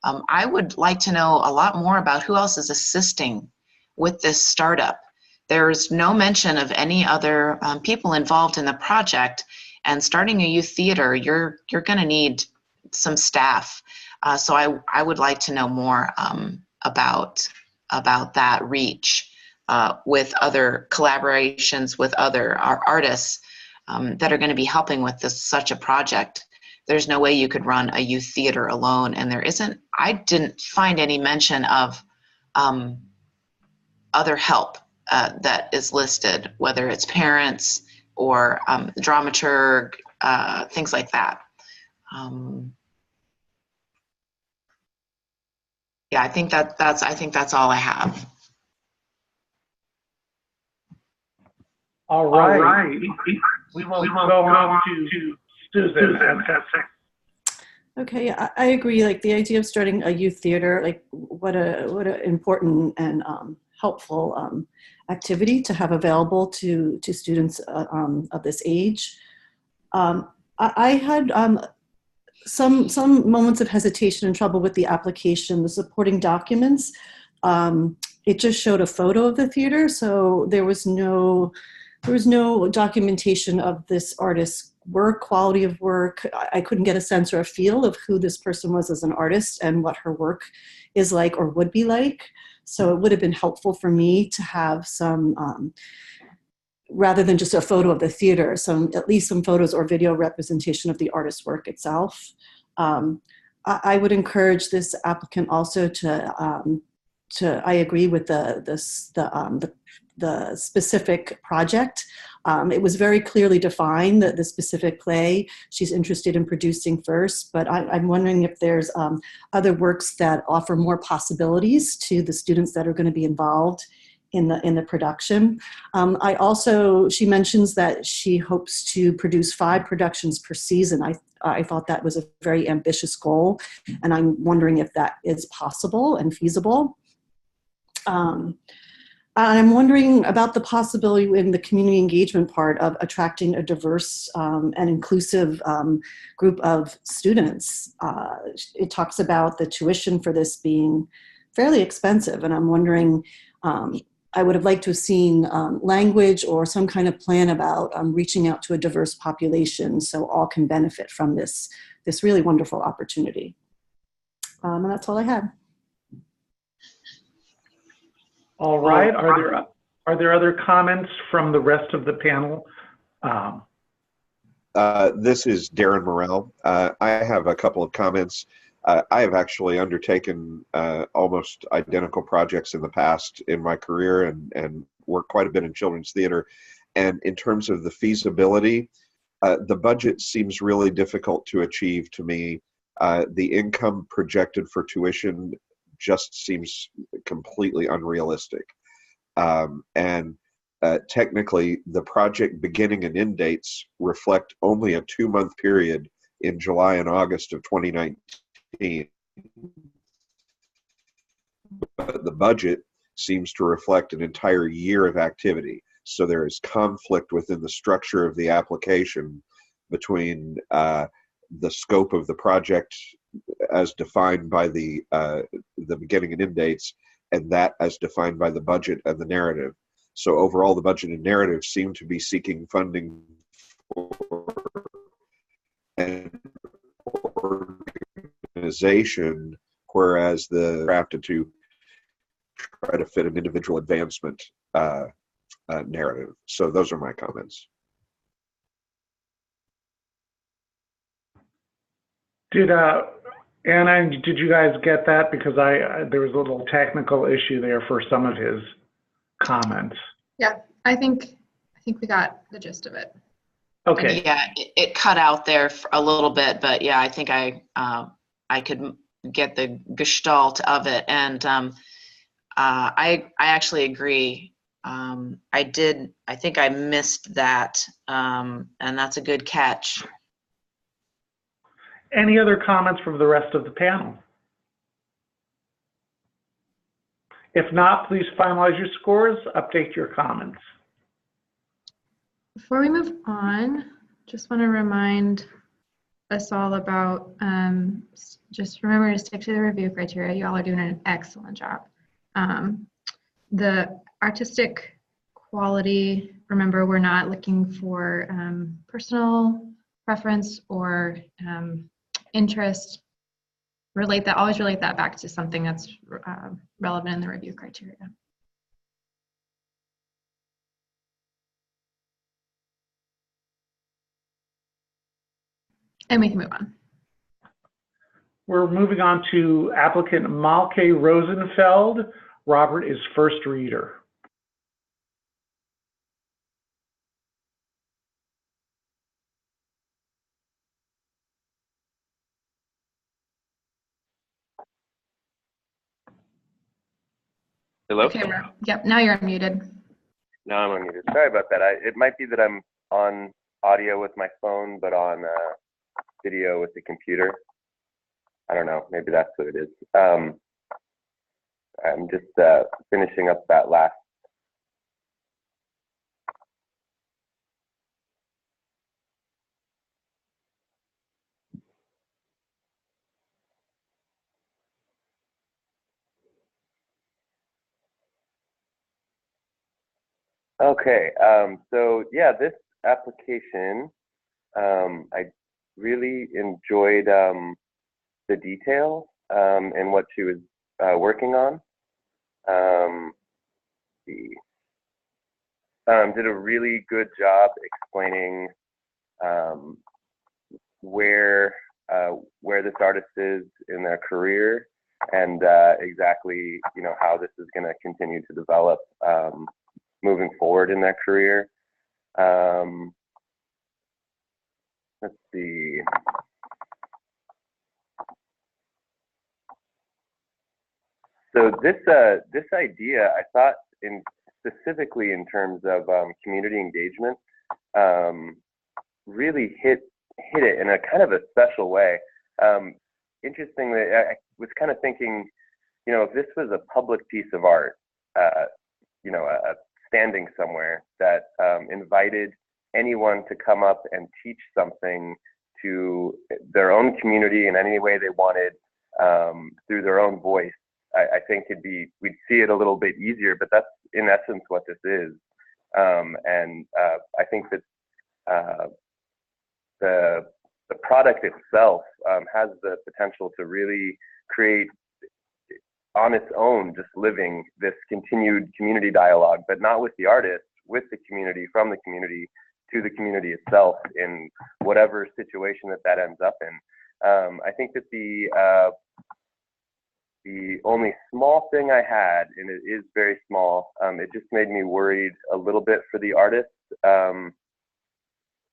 I would like to know a lot more about who else is assisting with this startup. There's no mention of any other people involved in the project, and starting a youth theater, you're gonna need some staff. So I would like to know more about that reach with other collaborations with other artists that are going to be helping with such a project. There's no way you could run a youth theater alone, and I didn't find any mention of other help that is listed, whether it's parents or dramaturg, things like that. Yeah, I think that's all I have. All right. We will go on to Susan. Okay, I agree. Like the idea of starting a youth theater, like what a important and helpful activity to have available to students of this age. I had some moments of hesitation and trouble with the application, the supporting documents. It just showed a photo of the theater, so there was no documentation of this artist's work, quality of work. I couldn't get a sense or a feel of who this person was as an artist and what her work is like or would be like. So it would have been helpful for me to have some, rather than just a photo of the theater, at least some photos or video representation of the artist's work itself. I would encourage this applicant also to I agree with the specific project. It was very clearly defined that the specific play she's interested in producing first, but I'm wondering if there's other works that offer more possibilities to the students that are going to be involved in the production. She mentions that she hopes to produce 5 productions per season. I thought that was a very ambitious goal, and I'm wondering if that is possible and feasible. I'm wondering about the possibility in the community engagement part of attracting a diverse and inclusive group of students. It talks about the tuition for this being fairly expensive, and I'm wondering, I would have liked to have seen language or some kind of plan about reaching out to a diverse population so all can benefit from this really wonderful opportunity. And that's all I had. All right. Are there other comments from the rest of the panel? This is Darren Morrell. I have a couple of comments. I have actually undertaken almost identical projects in the past in my career and worked quite a bit in children's theater. And in terms of the feasibility, the budget seems really difficult to achieve to me. The income projected for tuition just seems completely unrealistic. Technically, the project beginning and end dates reflect only a 2-month period in July and August of 2019. But the budget seems to reflect an entire year of activity. So there is conflict within the structure of the application between the scope of the project as defined by the beginning and end dates, and that as defined by the budget and the narrative. So overall, the budget and narrative seem to be seeking funding for an organization, whereas the drafted to try to fit an individual advancement narrative. So those are my comments. Anna, did you guys get that? Because there was a little technical issue there for some of his comments. Yeah, I think we got the gist of it. Okay. Yeah, it cut out there for a little bit, but yeah, I think I could get the gestalt of it, and I actually agree. I think I missed that, and that's a good catch. Any other comments from the rest of the panel? If not, please finalize your scores, update your comments. Before we move on, just want to remind us all about, just remember to stick to the review criteria. You all are doing an excellent job. The artistic quality, remember, we're not looking for personal preference or interest. Always relate that back to something that's relevant in the review criteria. And we can move on. We're moving on to applicant Malke Rosenfeld. Robert is first reader. Hello? Okay, yep, now you're unmuted. No, I'm unmuted. Sorry about that. It might be that I'm on audio with my phone, but on video with the computer. I don't know. Maybe that's what it is. I'm just finishing up that last. Okay, so yeah, this application, I really enjoyed the detail and what she was working on. Did a really good job explaining where this artist is in their career, and exactly how this is going to continue to develop moving forward in their career. Let's see. So this idea, I thought, specifically in terms of community engagement, really hit it in a kind of a special way. Interestingly, I was kind of thinking, if this was a public piece of art, standing somewhere that invited anyone to come up and teach something to their own community in any way they wanted, through their own voice, I think we'd see it a little bit easier, but that's in essence what this is. And I think that the product itself has the potential to really create on its own, just living this continued community dialogue, but not with the artist, with the community, from the community to the community itself, in whatever situation that ends up in. I think that the only small thing I had, and it is very small, it just made me worried a little bit for the artist.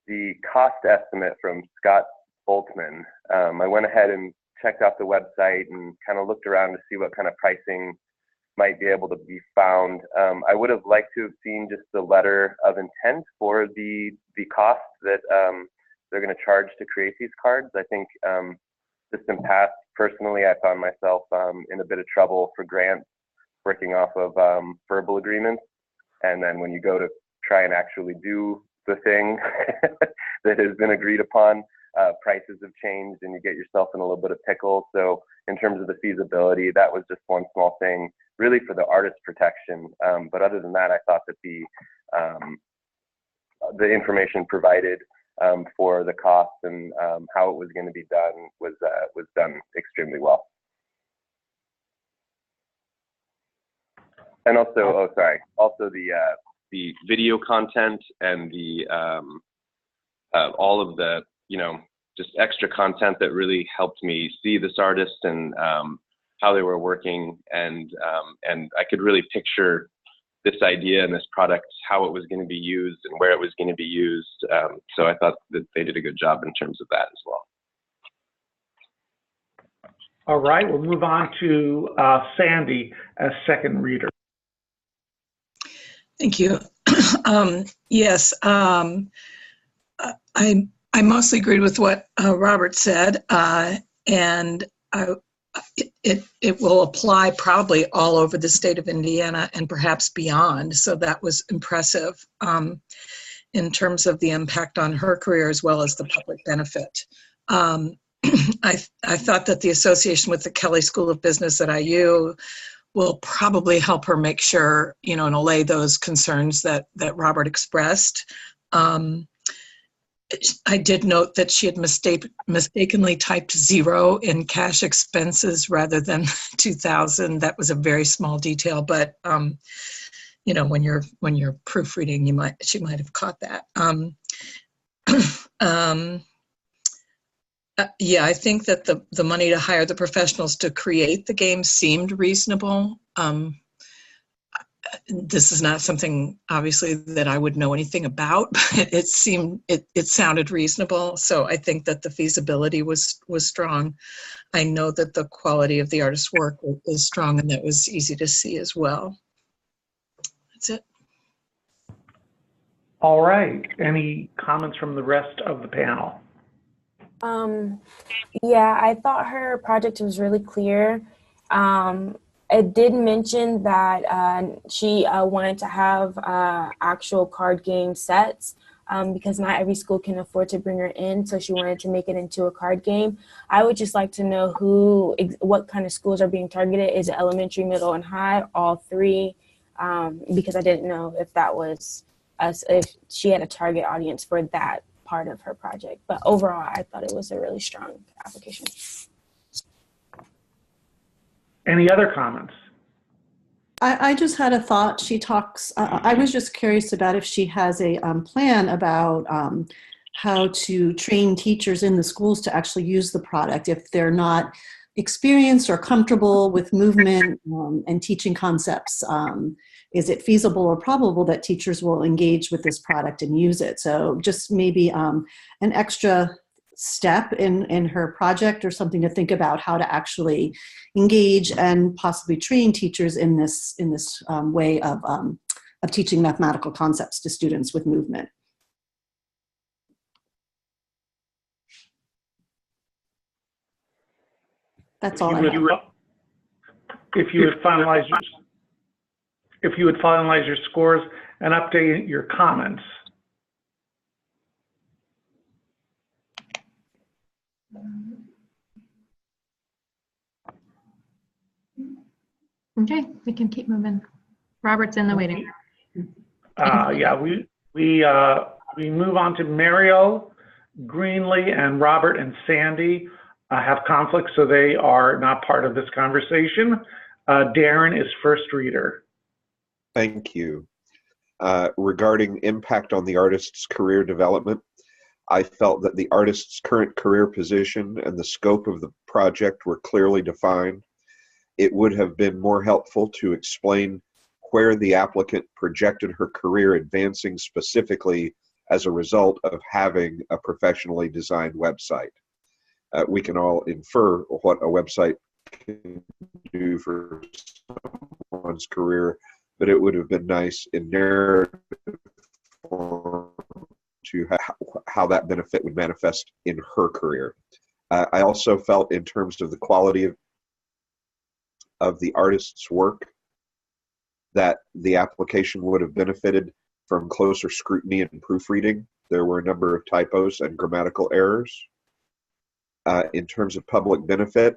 The cost estimate from Scott Portman, I went ahead and checked out the website and kind of looked around to see what kind of pricing might be able to be found. I would have liked to have seen just the letter of intent for the cost that they're going to charge to create these cards. I think just in past, personally, I found myself in a bit of trouble for grants working off of verbal agreements. And then when you go to try and actually do the thing that has been agreed upon, prices have changed and you get yourself in a little bit of pickle. So in terms of the feasibility, that was just one small thing really for the artist protection. But other than that, I thought that the information provided for the cost and how it was going to be done was done extremely well. And also, also the video content and the all of the, you know, just extra content that really helped me see this artist and how they were working, and I could really picture this idea and this product, how it was going to be used and where it was going to be used. So I thought that they did a good job in terms of that as well. All right, we'll move on to Sandy as second reader. Thank you. Yes, I mostly agreed with what Robert said, and it will apply probably all over the state of Indiana and perhaps beyond. So that was impressive in terms of the impact on her career as well as the public benefit. I thought that the association with the Kelley School of Business at IU will probably help her make sure, you know, and allay those concerns that Robert expressed. I did note that she had mistakenly typed 0 in cash expenses rather than 2,000. That was a very small detail, but you know, when you're proofreading, she might have caught that. Yeah, I think that the money to hire the professionals to create the game seemed reasonable. This is not something, obviously, that I would know anything about, but it sounded reasonable. So I think that the feasibility was strong. I know that the quality of the artist's work is strong, and that was easy to see as well. That's it. All right. Any comments from the rest of the panel? Yeah, I thought her project was really clear. It did mention that she wanted to have actual card game sets because not every school can afford to bring her in, so she wanted to make it into a card game. I would just like to know what kind of schools are being targeted. Is it elementary, middle, and high, all three? Because I didn't know if that was if she had a target audience for that part of her project. But overall, I thought it was a really strong application. Any other comments? I just had a thought. She talks, I was just curious about if she has a plan about how to train teachers in the schools to actually use the product if they're not experienced or comfortable with movement and teaching concepts. Is it feasible or probable that teachers will engage with this product and use it? So just maybe an extra step in her project or something to think about how to actually engage and possibly train teachers in this way of teaching mathematical concepts to students with movement. That's all I have. If you would finalize your scores and update your comments. Okay, we can keep moving. Robert's in the waiting room. Yeah, we move on to Mariel Greenlee, and Robert and Sandy have conflicts, so they are not part of this conversation. Darren is first reader. Thank you. Regarding impact on the artist's career development, I felt that the artist's current career position and the scope of the project were clearly defined. It would have been more helpful to explain where the applicant projected her career advancing specifically as a result of having a professionally designed website. We can all infer what a website can do for someone's career, but it would have been nice in narrative form to how that benefit would manifest in her career. I also felt in terms of the quality of the artist's work that the application would have benefited from closer scrutiny and proofreading. There were a number of typos and grammatical errors. in terms of public benefit,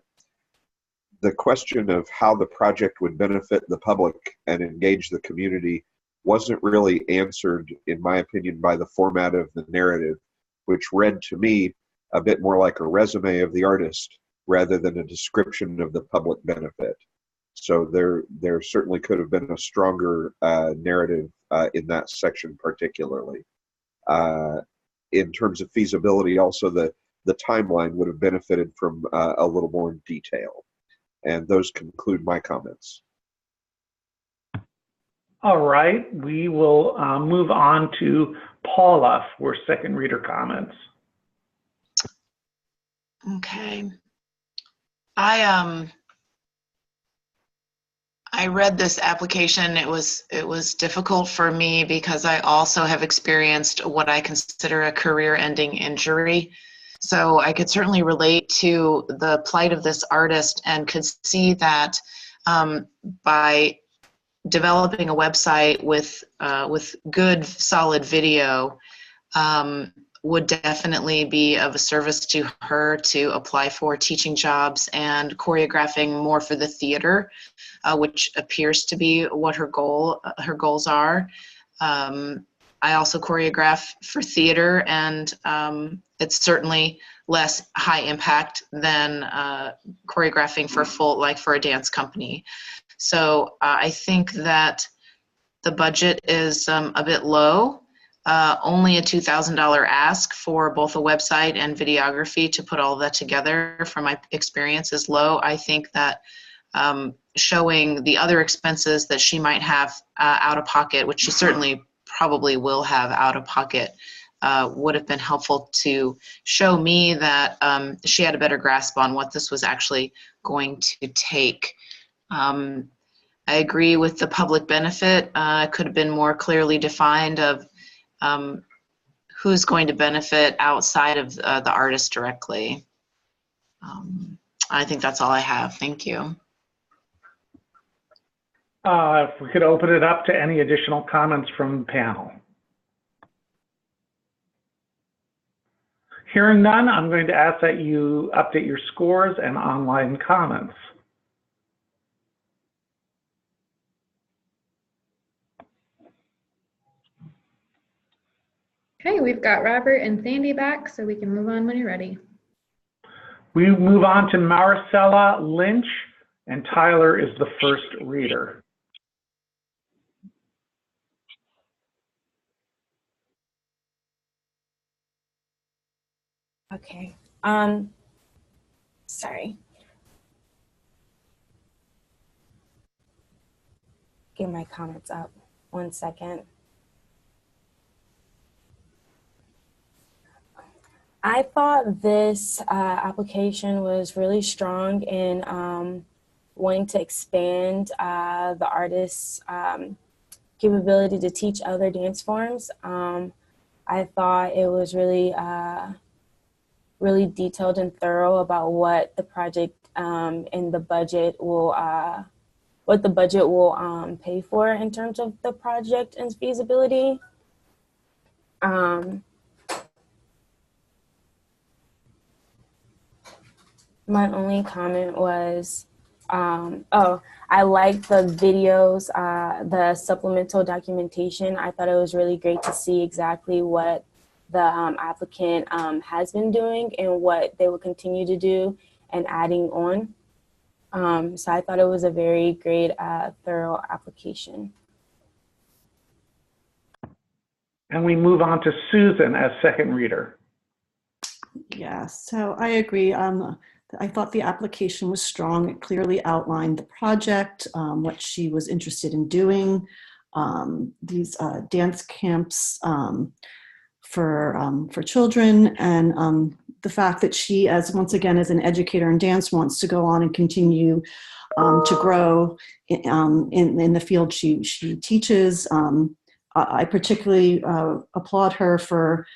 the question of how the project would benefit the public and engage the community wasn't really answered, in my opinion, by the format of the narrative, which read to me a bit more like a resume of the artist rather than a description of the public benefit. So there certainly could have been a stronger narrative in that section particularly. In terms of feasibility, also the timeline would have benefited from a little more detail. And those conclude my comments. All right, we will move on to Paula for second reader comments. Okay. I read this application. It was difficult for me because I also have experienced what I consider a career-ending injury. So I could certainly relate to the plight of this artist and could see that by developing a website with good, solid video would definitely be of a service to her to apply for teaching jobs and choreographing more for the theater, which appears to be what her goals are. I also choreograph for theater, and it's certainly less high impact than choreographing for a dance company. So I think that the budget is a bit low. Only a $2,000 ask for both a website and videography to put all of that together, from my experience, is low. I think that showing the other expenses that she might have out of pocket, which she certainly probably will have out of pocket, would have been helpful to show me that she had a better grasp on what this was actually going to take. I agree with the public benefit. It could have been more clearly defined of who's going to benefit outside of the artist directly. I think that's all I have. Thank you. If we could open it up to any additional comments from the panel. Hearing none, I'm going to ask that you update your scores and online comments. Okay, we've got Robert and Sandy back, so we can move on when you're ready. We move on to Maricela Lynch, and Tyler is the first reader. Okay. Sorry. Get my comments up. 1 second. I thought this application was really strong in wanting to expand the artist's capability to teach other dance forms. I thought it was really, really detailed and thorough about what the project and the budget will, pay for in terms of the project and feasibility. My only comment was, I liked the videos, the supplemental documentation. I thought it was really great to see exactly what the applicant has been doing and what they will continue to do and adding on. So I thought it was a very great, thorough application. And we move on to Susan as second reader. Yeah, so I agree. I thought the application was strong. It clearly outlined the project, what she was interested in doing, these dance camps for children, and the fact that she, once again as an educator in dance, wants to go on and continue to grow in the field she teaches. I particularly applaud her for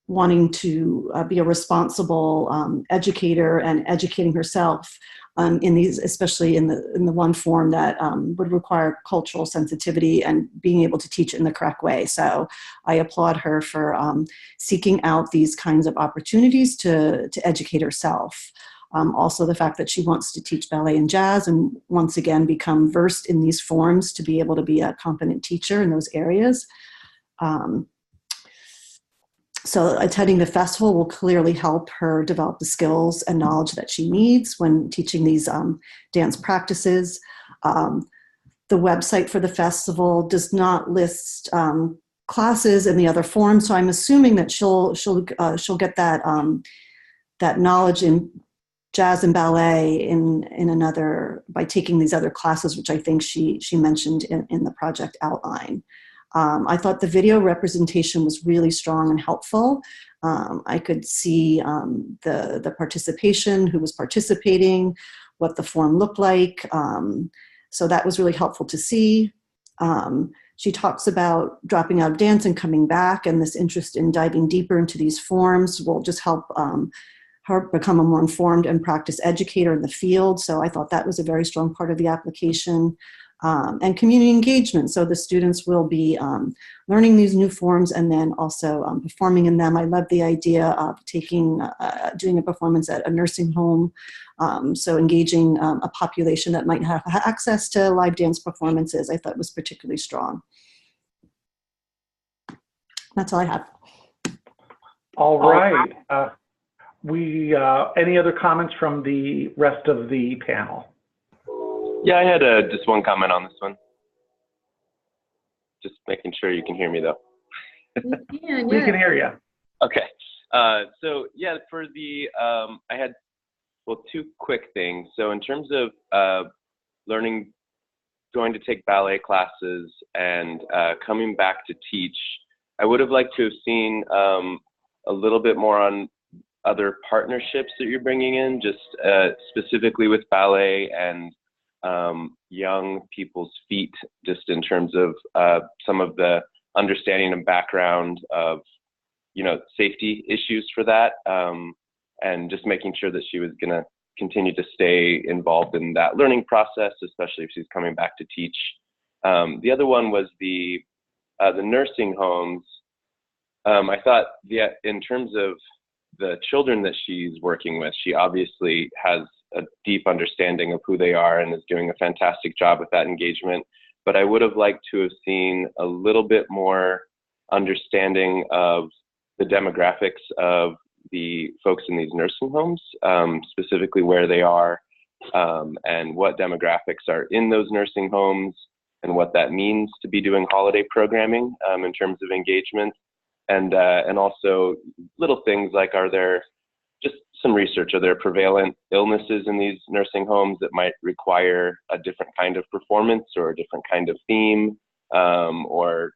wanting to be a responsible educator and educating herself in these, especially in the one form that would require cultural sensitivity and being able to teach in the correct way. So I applaud her for seeking out these kinds of opportunities to educate herself. Also the fact that she wants to teach ballet and jazz and once again become versed in these forms to be able to be a competent teacher in those areas. So attending the festival will clearly help her develop the skills and knowledge that she needs when teaching these dance practices. The website for the festival does not list classes in the other forms, so I'm assuming that she'll get that knowledge in jazz and ballet in another, by taking these other classes, which I think she mentioned in the project outline. I thought the video representation was really strong and helpful. I could see the participation, who was participating, what the form looked like. So that was really helpful to see. She talks about dropping out of dance and coming back, and this interest in diving deeper into these forms will just help her become a more informed and practice educator in the field. So I thought that was a very strong part of the application. And community engagement. So the students will be learning these new forms and then also performing in them. I love the idea of doing a performance at a nursing home. So engaging a population that might have access to live dance performances, I thought was particularly strong. That's all I have. All right. Any other comments from the rest of the panel? Yeah, I had just one comment on this one. Just making sure you can hear me though. We can hear you. Okay. So yeah, for the, I had, well, two quick things. So in terms of going to take ballet classes and coming back to teach, I would have liked to have seen a little bit more on other partnerships that you're bringing in, just specifically with ballet and young people's feet, just in terms of some of the understanding and background of, safety issues for that, and just making sure that she was going to continue to stay involved in that learning process, especially if she's coming back to teach. The other one was the nursing homes. I thought, in terms of the children that she's working with, she obviously has a deep understanding of who they are and is doing a fantastic job with that engagement. But I would have liked to have seen a little bit more understanding of the demographics of the folks in these nursing homes, specifically where they are, and what demographics are in those nursing homes, and what that means to be doing holiday programming in terms of engagement. And also little things like, are there just some research, are there prevalent illnesses in these nursing homes that might require a different kind of performance or a different kind of theme, or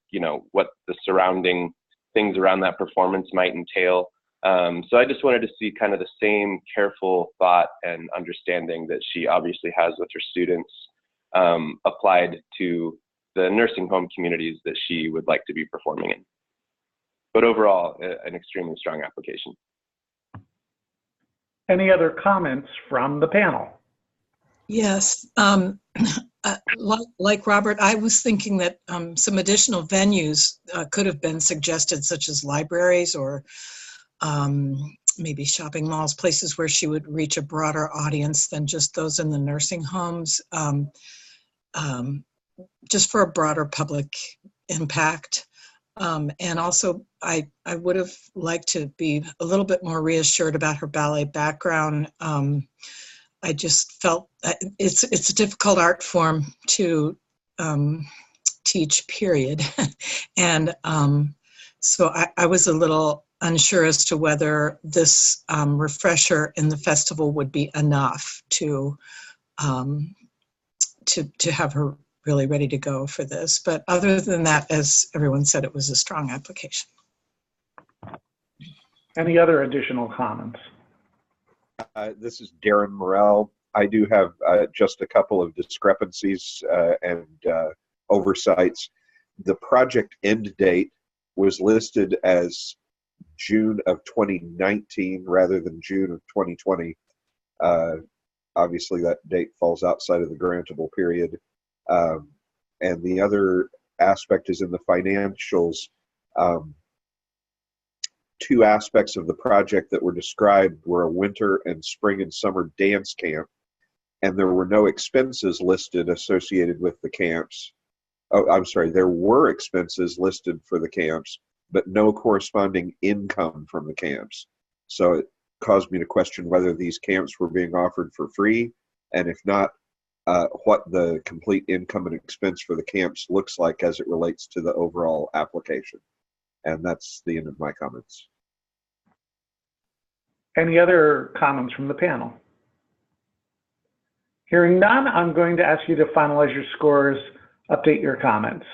what the surrounding things around that performance might entail. So I just wanted to see kind of the same careful thought and understanding that she obviously has with her students applied to the nursing home communities that she would like to be performing in. But overall, an extremely strong application. Any other comments from the panel? Yes, like Robert, I was thinking that some additional venues could have been suggested, such as libraries or maybe shopping malls, places where she would reach a broader audience than just those in the nursing homes, just for a broader public impact. And also, I would have liked to be a little bit more reassured about her ballet background. I just felt it's a difficult art form to teach, period. And so I was a little unsure as to whether this refresher in the festival would be enough to have her really ready to go for this. But other than that, as everyone said, it was a strong application. Any other additional comments? This is Darren Morrell. I do have just a couple of discrepancies and oversights. The project end date was listed as June of 2019 rather than June of 2020. obviously that date falls outside of the grantable period. And the other aspect is in the financials. Two aspects of the project that were described were a winter and spring and summer dance camp, and there were no expenses listed associated with the camps. Oh, I'm sorry, there were expenses listed for the camps, but no corresponding income from the camps. So it caused me to question whether these camps were being offered for free, and if not, what the complete income and expense for the camps looks like as it relates to the overall application. And that's the end of my comments. Any other comments from the panel? Hearing none, I'm going to ask you to finalize your scores, update your comments.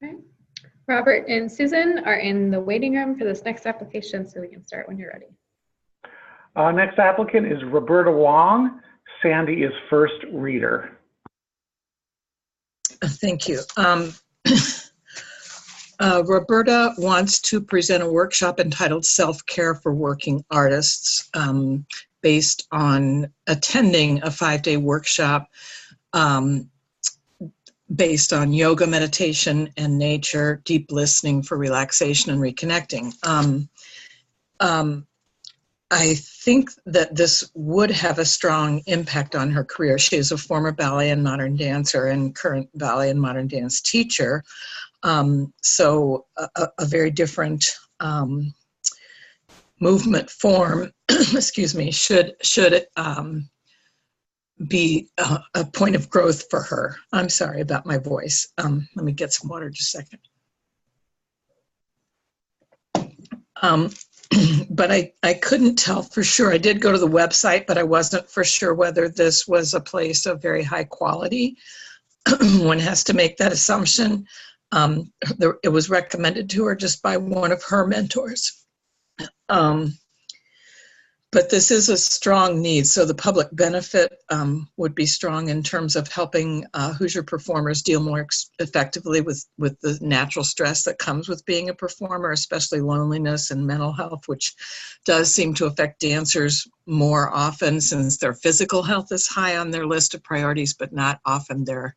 Okay. Robert and Susan are in the waiting room for this next application, so we can start when you're ready. Next applicant is Roberta Wong. Sandy is first reader. Thank you. Roberta wants to present a workshop entitled Self-Care for Working Artists, based on attending a 5-day workshop based on yoga, meditation, and nature, deep listening for relaxation and reconnecting. I think that this would have a strong impact on her career. She is a former ballet and modern dancer and current ballet and modern dance teacher. So a very different movement form, excuse me, should be a point of growth for her. I'm sorry about my voice. Let me get some water just a second. But I couldn't tell for sure. I did go to the website, but I wasn't for sure whether this was a place of very high quality. One has to make that assumption. It was recommended to her just by one of her mentors. But this is a strong need, so the public benefit would be strong in terms of helping Hoosier performers deal more effectively with the natural stress that comes with being a performer, especially loneliness and mental health, which does seem to affect dancers more often since their physical health is high on their list of priorities, but not often their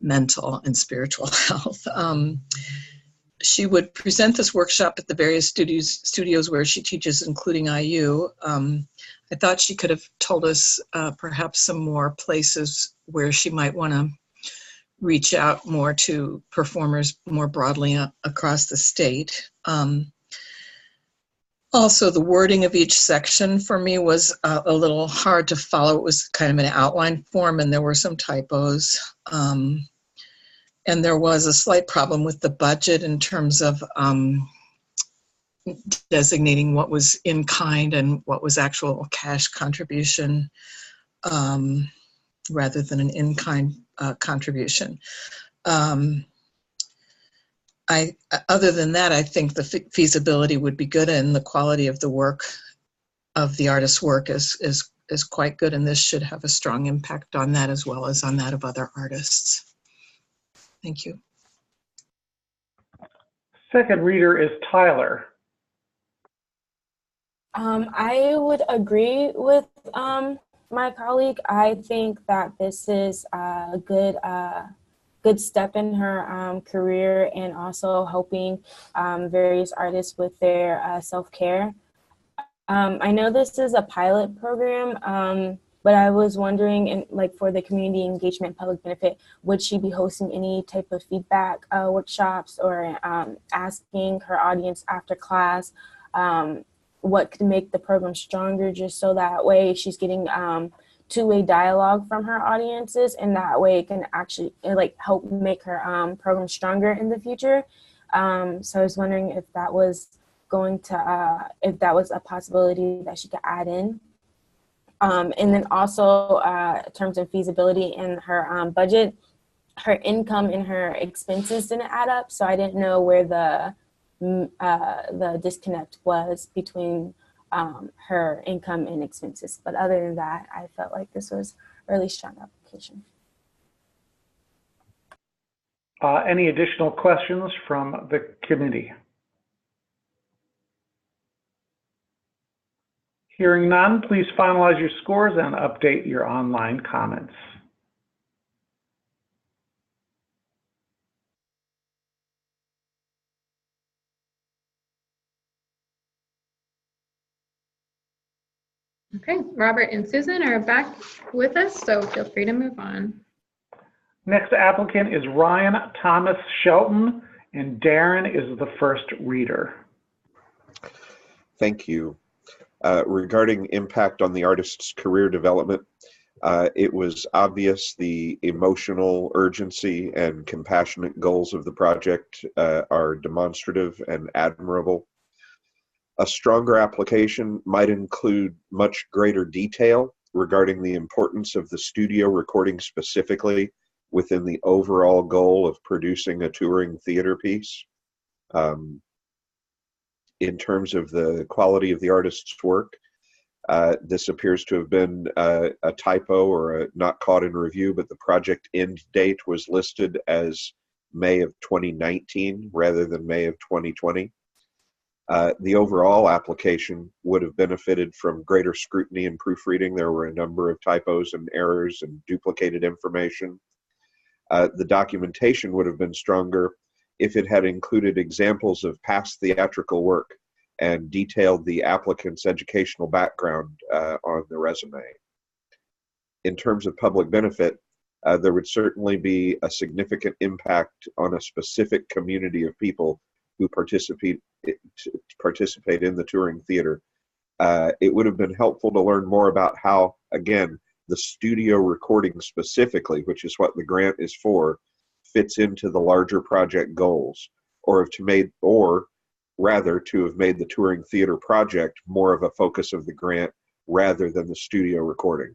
mental and spiritual health. She would present this workshop at the various studios where she teaches, including IU. I thought she could have told us perhaps some more places where she might want to reach out more to performers more broadly across the state. Also, the wording of each section for me was a little hard to follow. It was kind of an outline form and there were some typos. And there was a slight problem with the budget in terms of designating what was in kind and what was actual cash contribution rather than an in-kind contribution. Other than that, I think the feasibility would be good and the quality of the work, of the artist's work is quite good, and this should have a strong impact on that as well as on that of other artists. Thank you. Second reader is Tyler. I would agree with my colleague. I think that this is a good step in her career and also helping various artists with their self-care. I know this is a pilot program, but I was wondering, for the community engagement public benefit, would she be hosting any type of feedback workshops or asking her audience after class what could make the program stronger, just so that way she's getting two-way dialogue from her audiences, and that way it can actually help make her program stronger in the future. So I was wondering if that was if that was a possibility that she could add in. And then also in terms of feasibility in her budget, her income and her expenses didn't add up. So I didn't know where the disconnect was between her income and expenses. But other than that, I felt like this was a really strong application. Any additional questions from the committee? Hearing none, please finalize your scores and update your online comments. Okay, Robert and Susan are back with us, so feel free to move on. Next applicant is Ryan Thomas Shelton, and Darren is the first reader. Thank you. Regarding impact on the artist's career development, it was obvious the emotional urgency and compassionate goals of the project are demonstrative and admirable. A stronger application might include much greater detail regarding the importance of the studio recording specifically within the overall goal of producing a touring theater piece. In terms of the quality of the artist's work, this appears to have been a typo or a not caught in review, but the project end date was listed as May of 2019 rather than May of 2020. The overall application would have benefited from greater scrutiny and proofreading. There were a number of typos and errors and duplicated information. The documentation would have been stronger if it had included examples of past theatrical work and detailed the applicant's educational background on the resume. In terms of public benefit, there would certainly be a significant impact on a specific community of people who participate in the touring theater. It would have been helpful to learn more about how, again, the studio recording specifically, which is what the grant is for, fits into the larger project goals, or rather to have made the touring theater project more of a focus of the grant rather than the studio recording.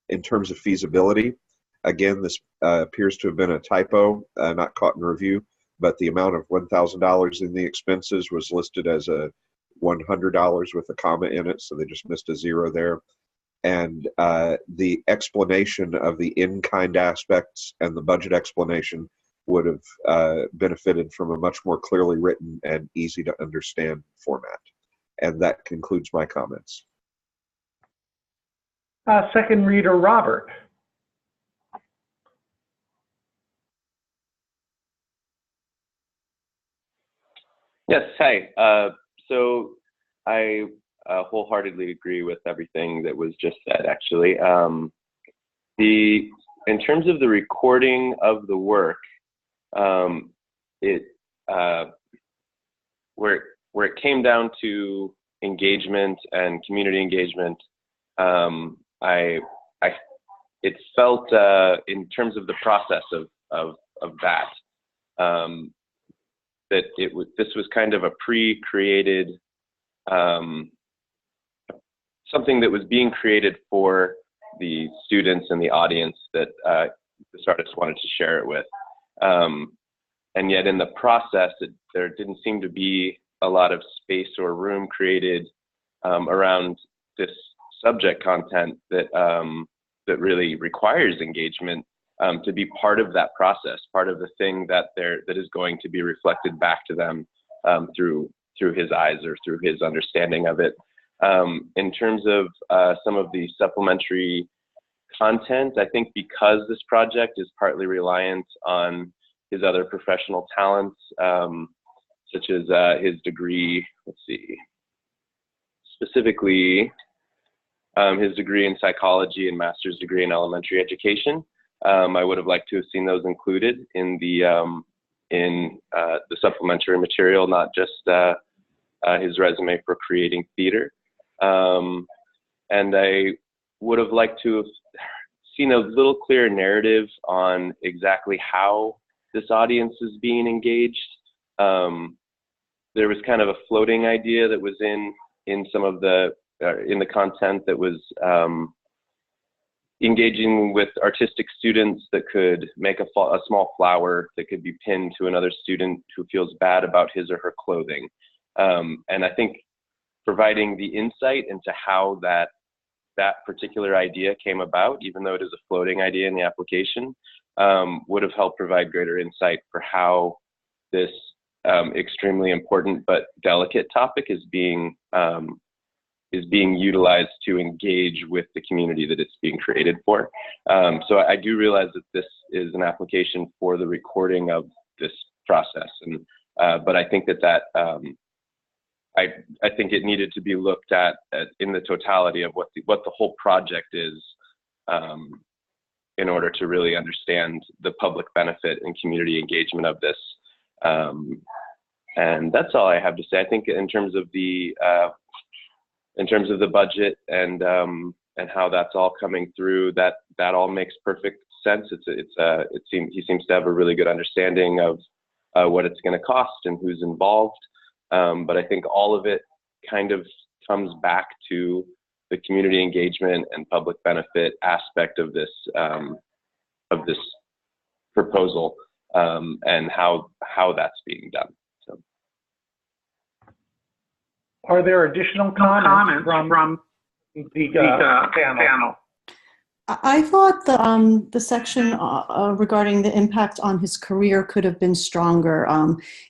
In terms of feasibility, again, this appears to have been a typo, not caught in review, but the amount of $1,000 in the expenses was listed as a $100 with a comma in it, so they just missed a zero there. And the explanation of the in-kind aspects and the budget explanation would have benefited from a much more clearly written and easy to understand format. And that concludes my comments. Second reader, Robert. Yes, hi. So I wholeheartedly agree with everything that was just said, actually. In terms of the recording of the work, where it came down to engagement and community engagement, it felt in terms of the process of that, that this was kind of a pre-created something that was being created for the students and the audience that this artist wanted to share it with. And yet in the process, there didn't seem to be a lot of space or room created around this subject content that really requires engagement to be part of that process, part of the thing that is going to be reflected back to them through his eyes or through his understanding of it. In terms of some of the supplementary content, I think because this project is partly reliant on his other professional talents, such as his degree, let's see, specifically his degree in psychology and master's degree in elementary education. I would have liked to have seen those included in the supplementary material, not just his resume for creating theater. And I would have liked to have seen a little clearer narrative on exactly how this audience is being engaged. There was kind of a floating idea that was in some of the in the content that was engaging with artistic students that could make a small flower that could be pinned to another student who feels bad about his or her clothing. And I think providing the insight into how that particular idea came about, even though it is a floating idea in the application, would have helped provide greater insight for how this extremely important but delicate topic is being utilized to engage with the community that it's being created for. So I do realize that this is an application for the recording of this process, and but I think that I think it needed to be looked at in the totality of what the whole project is, in order to really understand the public benefit and community engagement of this. And that's all I have to say. I think in terms of the budget and how that's all coming through, that all makes perfect sense. He seems to have a really good understanding of what it's going to cost and who's involved. But I think all of it kind of comes back to the community engagement and public benefit aspect of this proposal, and how that's being done. So, are there additional comments from the panel? I thought the section regarding the impact on his career could have been stronger.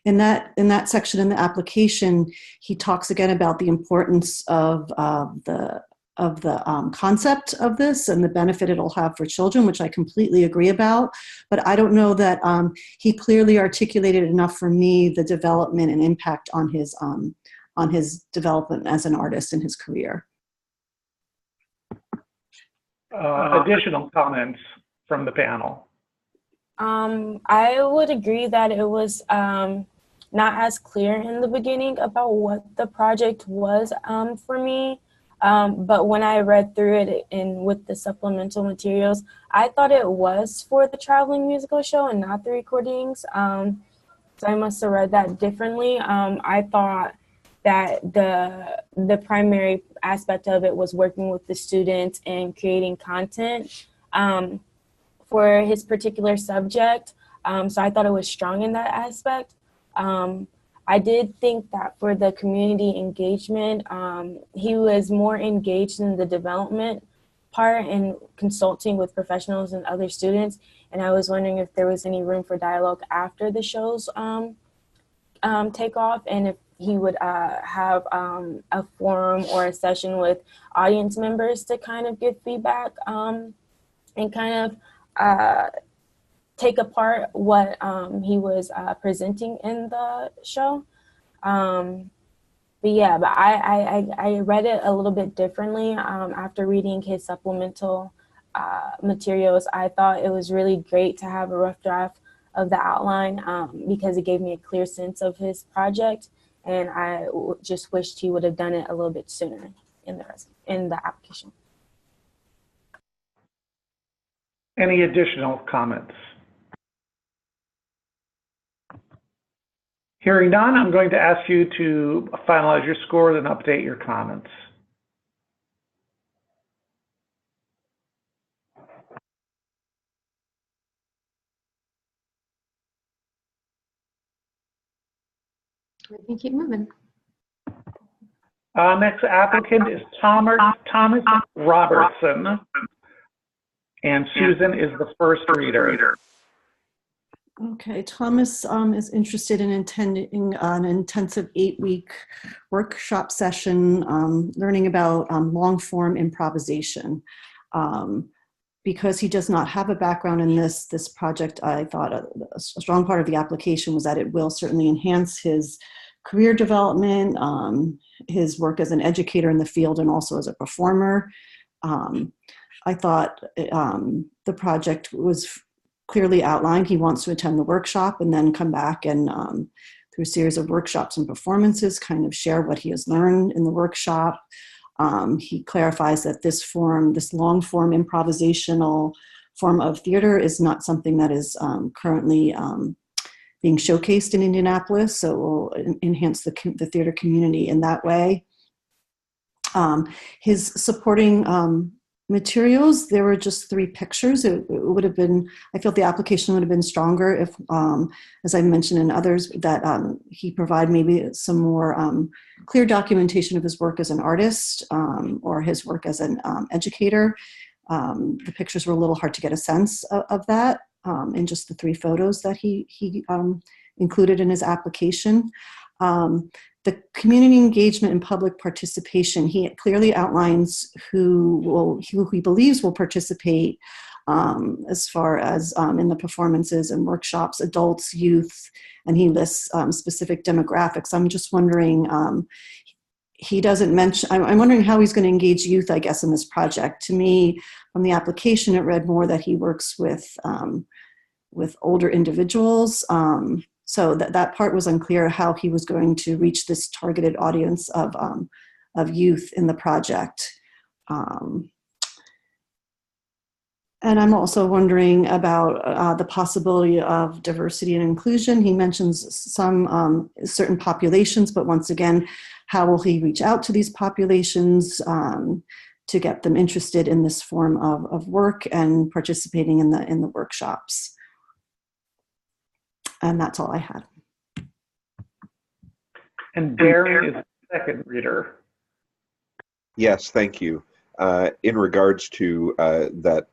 In that section in the application, he talks again about the importance of the concept of this and the benefit it'll have for children, which I completely agree about. But I don't know that he clearly articulated enough for me the development and impact on his development as an artist in his career. Additional comments from the panel? I would agree that it was not as clear in the beginning about what the project was for me. But when I read through it with the supplemental materials, I thought it was for the traveling musical show and not the recordings. So I must have read that differently. I thought that the primary aspect of it was working with the students and creating content for his particular subject. So I thought it was strong in that aspect. I did think that for the community engagement, he was more engaged in the development part and consulting with professionals and other students. And I was wondering if there was any room for dialogue after the show's take off, and if he would have a forum or a session with audience members to kind of give feedback and kind of take apart what he was presenting in the show. But yeah, but I read it a little bit differently after reading his supplemental materials. I thought it was really great to have a rough draft of the outline because it gave me a clear sense of his project. And I just wished he would have done it a little bit sooner in the application. Any additional comments? Hearing none, I'm going to ask you to finalize your scores and update your comments. We can keep moving. Next applicant is Thomas Robertson, and Susan is the first reader. Okay, Thomas is interested in attending an intensive 8-week workshop session, learning about long-form improvisation. Because he does not have a background in this project, I thought a strong part of the application was that it will certainly enhance his career development, his work as an educator in the field and also as a performer. I thought the project was clearly outlined. He wants to attend the workshop and then come back and through a series of workshops and performances kind of share what he has learned in the workshop. He clarifies that this long form improvisational form of theater is not something that is currently being showcased in Indianapolis, so it will enhance the theater community in that way. His supporting materials, there were just 3 pictures. It would have been, I felt the application would have been stronger if, as I mentioned in others, that he provide maybe some more clear documentation of his work as an artist or his work as an educator. The pictures were a little hard to get a sense of that. in just the 3 photos that he included in his application. The community engagement and public participation, he clearly outlines who he believes will participate as far as in the performances and workshops, adults, youth, and he lists specific demographics. I'm just wondering, he doesn't mention, I'm wondering how he's going to engage youth, I guess, in this project. To me, from the application, it read more that he works with older individuals. So that part was unclear how he was going to reach this targeted audience of youth in the project. And I'm also wondering about the possibility of diversity and inclusion. He mentions some certain populations, but once again, how will he reach out to these populations to get them interested in this form of work and participating in the workshops? And that's all I had. And Darren is the second reader. Yes, thank you. In regards to that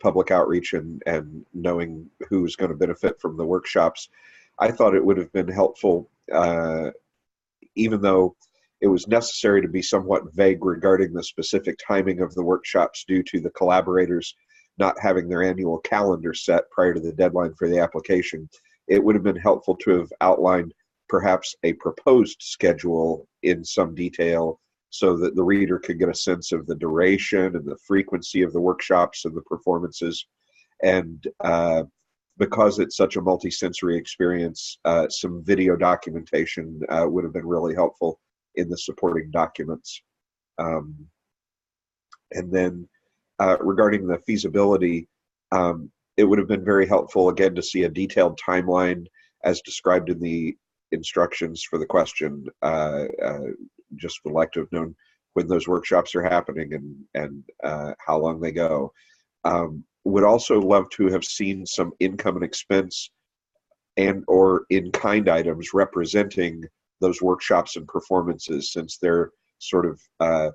public outreach and knowing who's going to benefit from the workshops, I thought it would have been helpful, even though it was necessary to be somewhat vague regarding the specific timing of the workshops due to the collaborators not having their annual calendar set prior to the deadline for the application. It would have been helpful to have outlined perhaps a proposed schedule in some detail so that the reader could get a sense of the duration and the frequency of the workshops and the performances. And because it's such a multi-sensory experience, some video documentation would have been really helpful in the supporting documents. And then regarding the feasibility, it would have been very helpful, again, to see a detailed timeline as described in the instructions for the question. Just would like to have known when those workshops are happening and how long they go. Would also love to have seen some income and expense and or in-kind items representing those workshops and performances, since they're sort of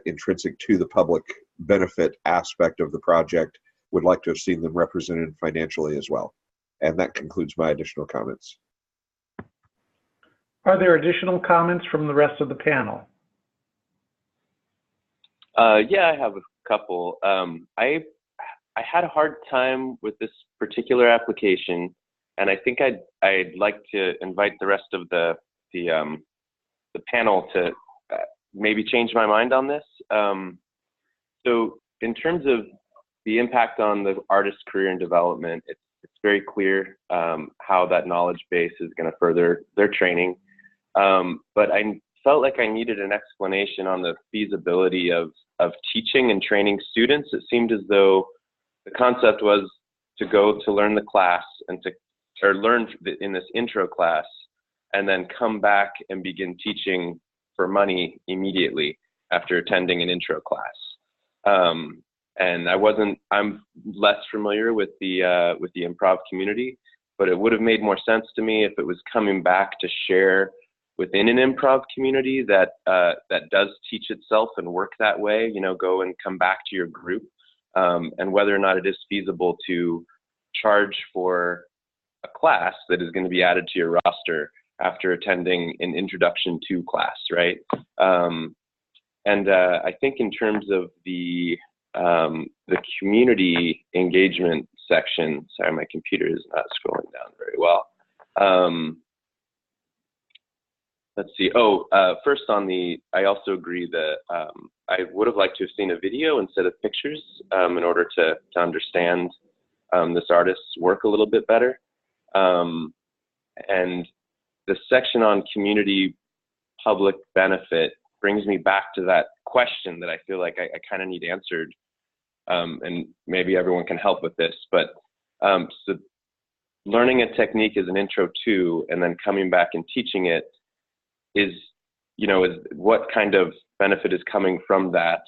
intrinsic to the public benefit aspect of the project. Would like to have seen them represented financially as well. And that concludes my additional comments. Are there additional comments from the rest of the panel? Yeah, I have a couple. I had a hard time with this particular application, and I think I'd like to invite the rest of the panel to maybe change my mind on this. So in terms of the impact on the artist's career and development, it's very clear how that knowledge base is going to further their training. But I felt like I needed an explanation on the feasibility of teaching and training students. It seemed as though the concept was to go to learn the class and or learn in this intro class and then come back and begin teaching for money immediately after attending an intro class. And I'm less familiar with the improv community, but it would have made more sense to me if it was coming back to share within an improv community that does teach itself and work that way, you know, go and come back to your group, and whether or not it is feasible to charge for a class that is going to be added to your roster after attending an introduction to class, right? And I think in terms of the community engagement section, sorry, my computer is not scrolling down very well. Let's see. First I also agree that I would have liked to have seen a video instead of pictures in order to understand this artist's work a little bit better. And the section on community public benefit brings me back to that question that I feel like I kind of need answered. And maybe everyone can help with this, but so learning a technique is an intro to, and then coming back and teaching it is what kind of benefit is coming from that,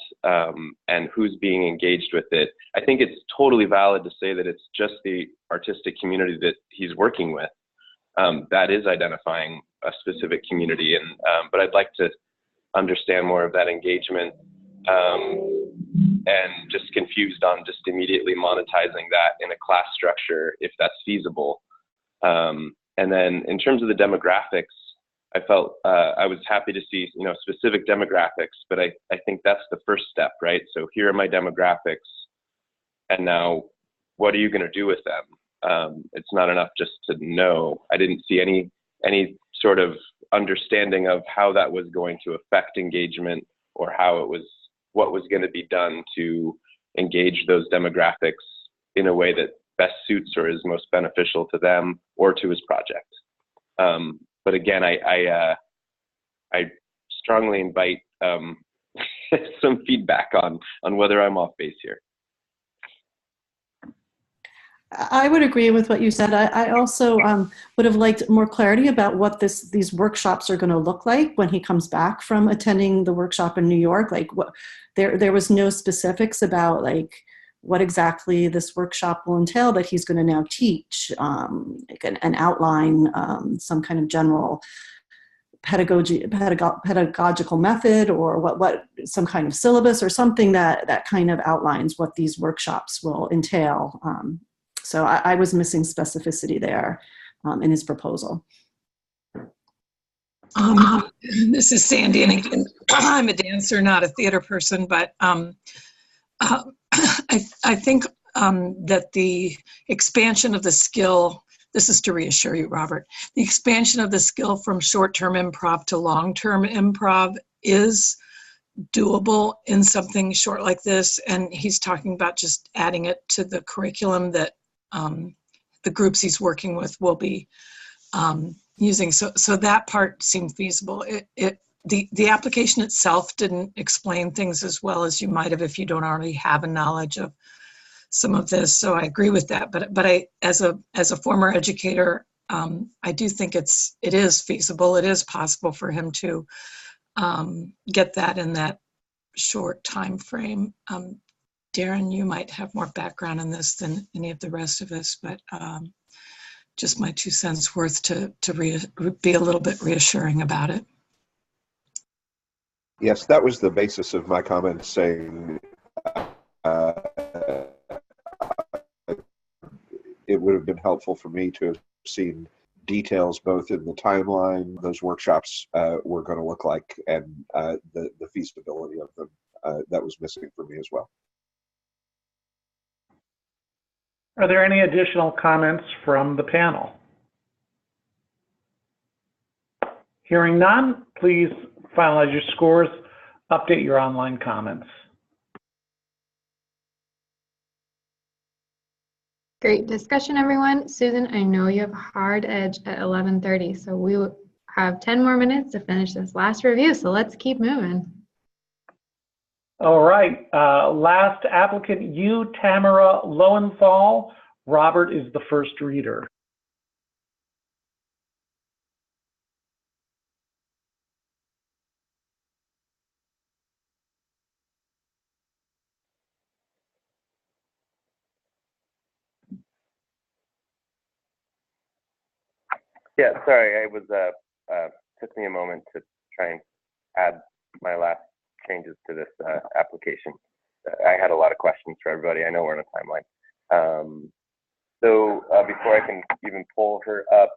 and who's being engaged with it. I think it's totally valid to say that it's just the artistic community that he's working with. That is identifying a specific community, and but I'd like to understand more of that engagement. and just confused on just immediately monetizing that in a class structure, if that's feasible. And then in terms of the demographics, I felt I was happy to see, you know, specific demographics, but I think that's the first step, right? So here are my demographics, and now what are you going to do with them? It's not enough just to know. I didn't see any sort of understanding of how that was going to affect engagement, or what was going to be done to engage those demographics in a way that best suits or is most beneficial to them or to his project. But again, I strongly invite some feedback on whether I'm off base here. I would agree with what you said. I also would have liked more clarity about what these workshops are going to look like when he comes back from attending the workshop in New York. Like, there was no specifics about like what exactly this workshop will entail that he's going to now teach, like an outline, some kind of general pedagogical method, or what some kind of syllabus or something that kind of outlines what these workshops will entail. So I was missing specificity there in his proposal. This is Sandy, and again, I'm a dancer, not a theater person, but I think that the expansion of the skill, this is to reassure you, Robert, the expansion of the skill from short-term improv to long-term improv is doable in something short like this, and he's talking about just adding it to the curriculum that the groups he's working with will be using. So that part seemed feasible. The application itself didn't explain things as well as you might have if you don't already have a knowledge of some of this. So I agree with that. But I, as a former educator, I do think it is feasible. It is possible for him to get that in that short time frame. Darren, you might have more background in this than any of the rest of us, but just my 2 cents worth to be a little bit reassuring about it. Yes, that was the basis of my comments, saying it would have been helpful for me to have seen details both in the timeline those workshops were going to look like, and the feasibility of them. That was missing for me as well. Are there any additional comments from the panel? Hearing none, please finalize your scores, update your online comments. Great discussion, everyone. Susan, I know you have a hard edge at 11:30, so we will have 10 more minutes to finish this last review, so let's keep moving. All right, last applicant, you, Tamara Loewenthal. Robert is the first reader. Yeah, sorry, I was took me a moment to try and add my last changes to this application. I had a lot of questions for everybody. I know we're on a timeline. So before I can even pull her up,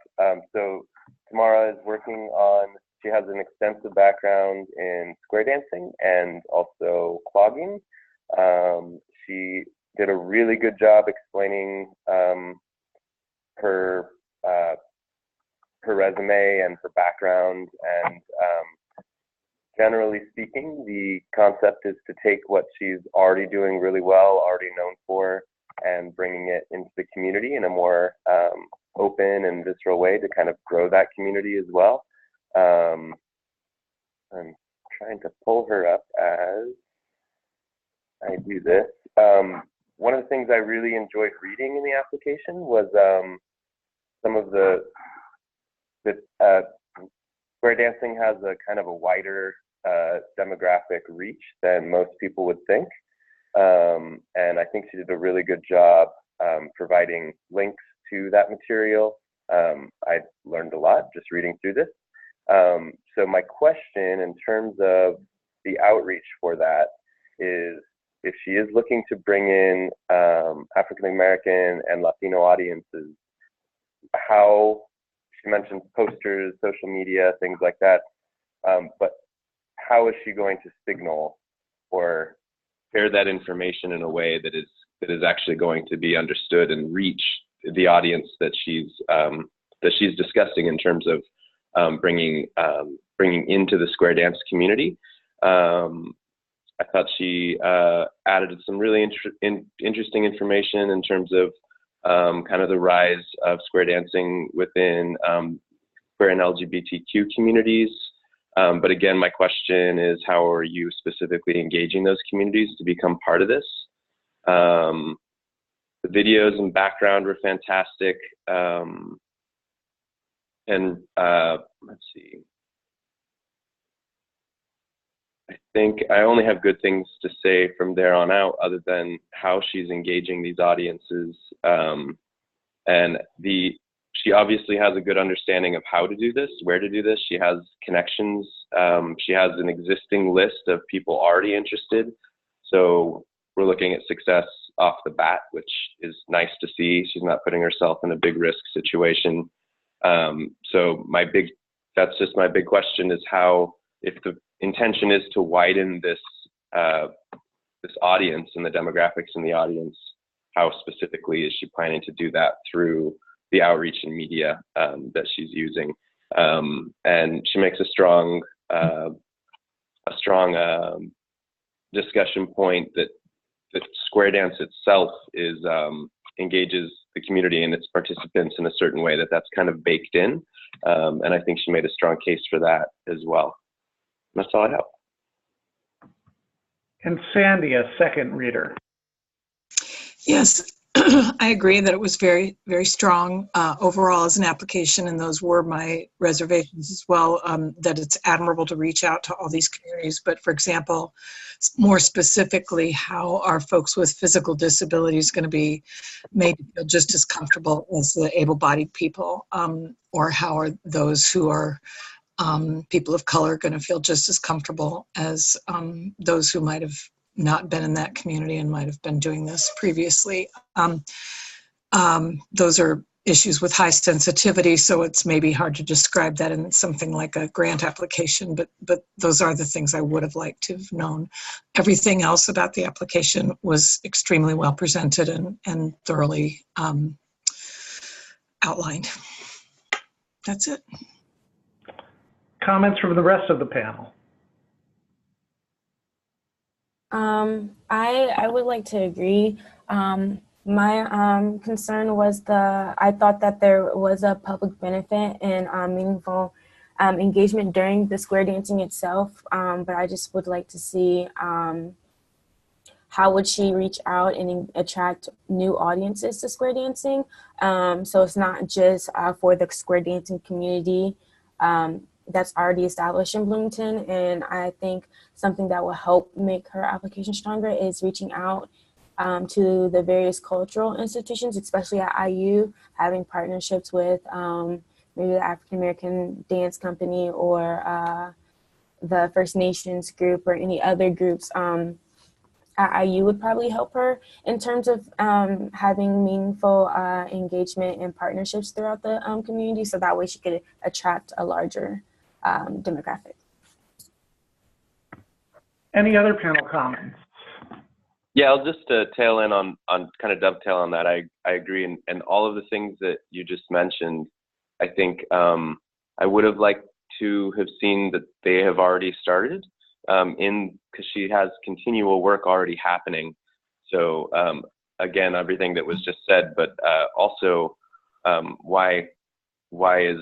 so Tamara is working on, she has an extensive background in square dancing and also clogging. She did a really good job explaining her resume and her background, and generally speaking, the concept is to take what she's already doing really well, already known for, and bringing it into the community in a more open and visceral way to kind of grow that community as well. I'm trying to pull her up as I do this. One of the things I really enjoyed reading in the application was some of the square dancing has a kind of a wider demographic reach than most people would think. And I think she did a really good job providing links to that material. I learned a lot just reading through this. So my question in terms of the outreach for that is, if she is looking to bring in African American and Latino audiences, how, she mentioned posters, social media, things like that, but how is she going to signal or share that information in a way that is actually going to be understood and reach the audience that she's discussing in terms of bringing into the square dance community? I thought she added some really interesting information in terms of kind of the rise of square dancing within queer and LGBTQ communities. But again, my question is, how are you specifically engaging those communities to become part of this? The videos and background were fantastic. And let's see. I think I only have good things to say from there on out, other than how she's engaging these audiences. And she obviously has a good understanding of how to do this, where to do this. She has connections. She has an existing list of people already interested. So we're looking at success off the bat, which is nice to see. She's not putting herself in a big risk situation. So that's just my big question, is how, if the intention is to widen this audience and the demographics in the audience, how specifically is she planning to do that through the outreach and media that she's using? And she makes a strong discussion point that square dance itself engages the community and its participants in a certain way, that's kind of baked in. And I think she made a strong case for that as well. That's all I have. And Sandy, a second reader. Yes, I agree that it was very, very strong overall as an application, and those were my reservations as well, that it's admirable to reach out to all these communities. But for example, more specifically, how are folks with physical disabilities going to be made to feel just as comfortable as the able-bodied people? Or how are those who are people of color going to feel just as comfortable as those who might have not been in that community and might have been doing this previously? Those are issues with high sensitivity, so it's maybe hard to describe that in something like a grant application, but those are the things I would have liked to have known. Everything else about the application was extremely well presented and thoroughly outlined. That's it. Comments from the rest of the panel? I would like to agree. My concern was I thought that there was a public benefit and meaningful engagement during the square dancing itself, but I just would like to see how would she reach out and attract new audiences to square dancing. So it's not just for the square dancing community that's already established in Bloomington. And I think something that will help make her application stronger is reaching out to the various cultural institutions, especially at IU, having partnerships with maybe the African American Dance Company or the First Nations group or any other groups at IU would probably help her in terms of having meaningful engagement and partnerships throughout the community, so that way she could attract a larger demographic. Any other panel comments? Yeah, I'll just tail in on kind of dovetail on that. I agree, and all of the things that you just mentioned, I think I would have liked to have seen that they have already started because she has continual work already happening. So again, everything that was just said, but also why is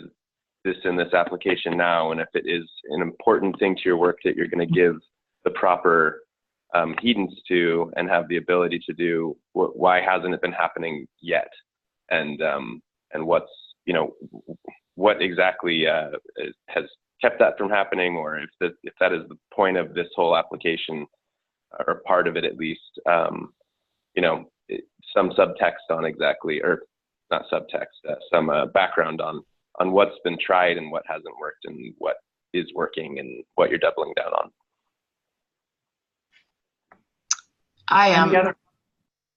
this in this application now? And if it is an important thing to your work that you're going to give the proper heedance to and have the ability to do, why hasn't it been happening yet? And what's, what exactly has kept that from happening, or if that is the point of this whole application, or part of it at least, some subtext on exactly, or not subtext, some background on what's been tried and what hasn't worked and what is working and what you're doubling down on. I Any other?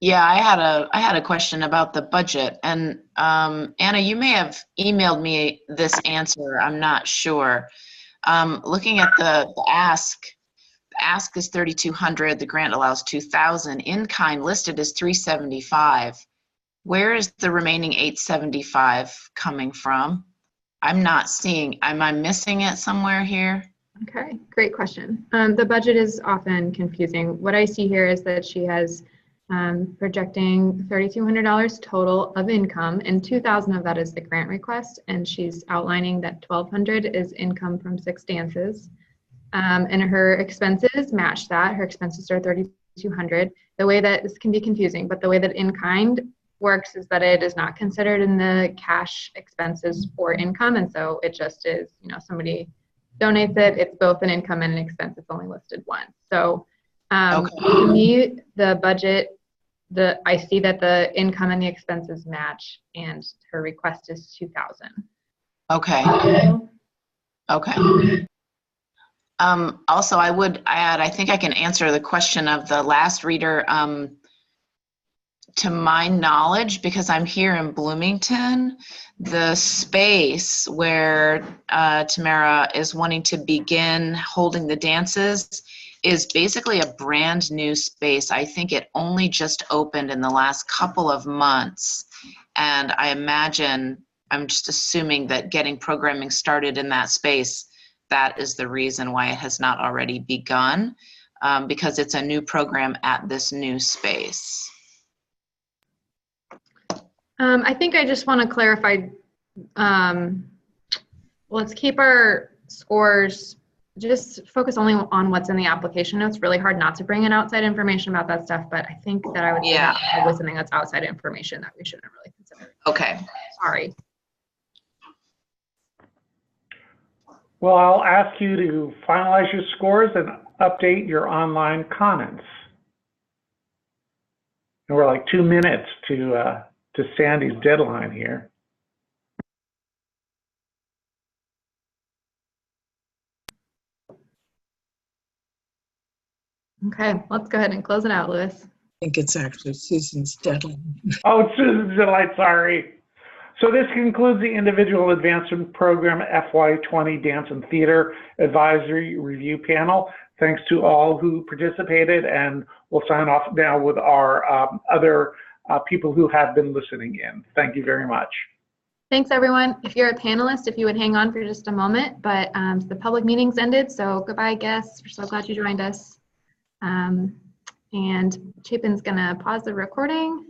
Yeah, I had a question about the budget, and Anna, you may have emailed me this answer. I'm not sure. Looking at the ask is 3,200. The grant allows 2,000. In kind listed is 375. Where is the remaining 875 coming from? I'm not seeing. Am I missing it somewhere here? Okay, great question. The budget is often confusing. What I see here is that she has projecting $3,200 total of income, and 2,000 of that is the grant request, and she's outlining that 1,200 is income from 6 dances, and her expenses match that. Her expenses are 3,200. The way that this can be confusing, but the way that in kind works is that it is not considered in the cash expenses for income, and so it just is, you know, somebody donates it, it's both an income and an expense, it's only listed once. So to me, the budget, I see that the income and the expenses match, and her request is 2,000. Okay. Okay. Also, I would add, I think I can answer the question of the last reader. To my knowledge, because I'm here in Bloomington, the space where Tamara is wanting to begin holding the dances is basically a brand new space. I think it only just opened in the last couple of months. And I imagine, I'm just assuming that getting programming started in that space, that is the reason why it has not already begun, because it's a new program at this new space. I think I just want to clarify, let's keep our scores, just focus only on what's in the application notes. Really hard not to bring in outside information about that stuff, but I think that I would say that with something that's outside information that we shouldn't really consider. Okay. Sorry. Well, I'll ask you to finalize your scores and update your online comments. And we're like 2 minutes to Sandy's deadline here. Okay, let's go ahead and close it out, Lewis. I think it's actually Susan's deadline. Oh, it's Susan's deadline, sorry. So this concludes the Individual Advancement Program FY20 Dance and Theater Advisory Review Panel. Thanks to all who participated, and we'll sign off now with our other people who have been listening in. Thank you very much. Thanks, everyone. If you're a panelist, if you would hang on for just a moment, but the public meeting's ended, so goodbye, guests. We're so glad you joined us. And Chapin's gonna pause the recording.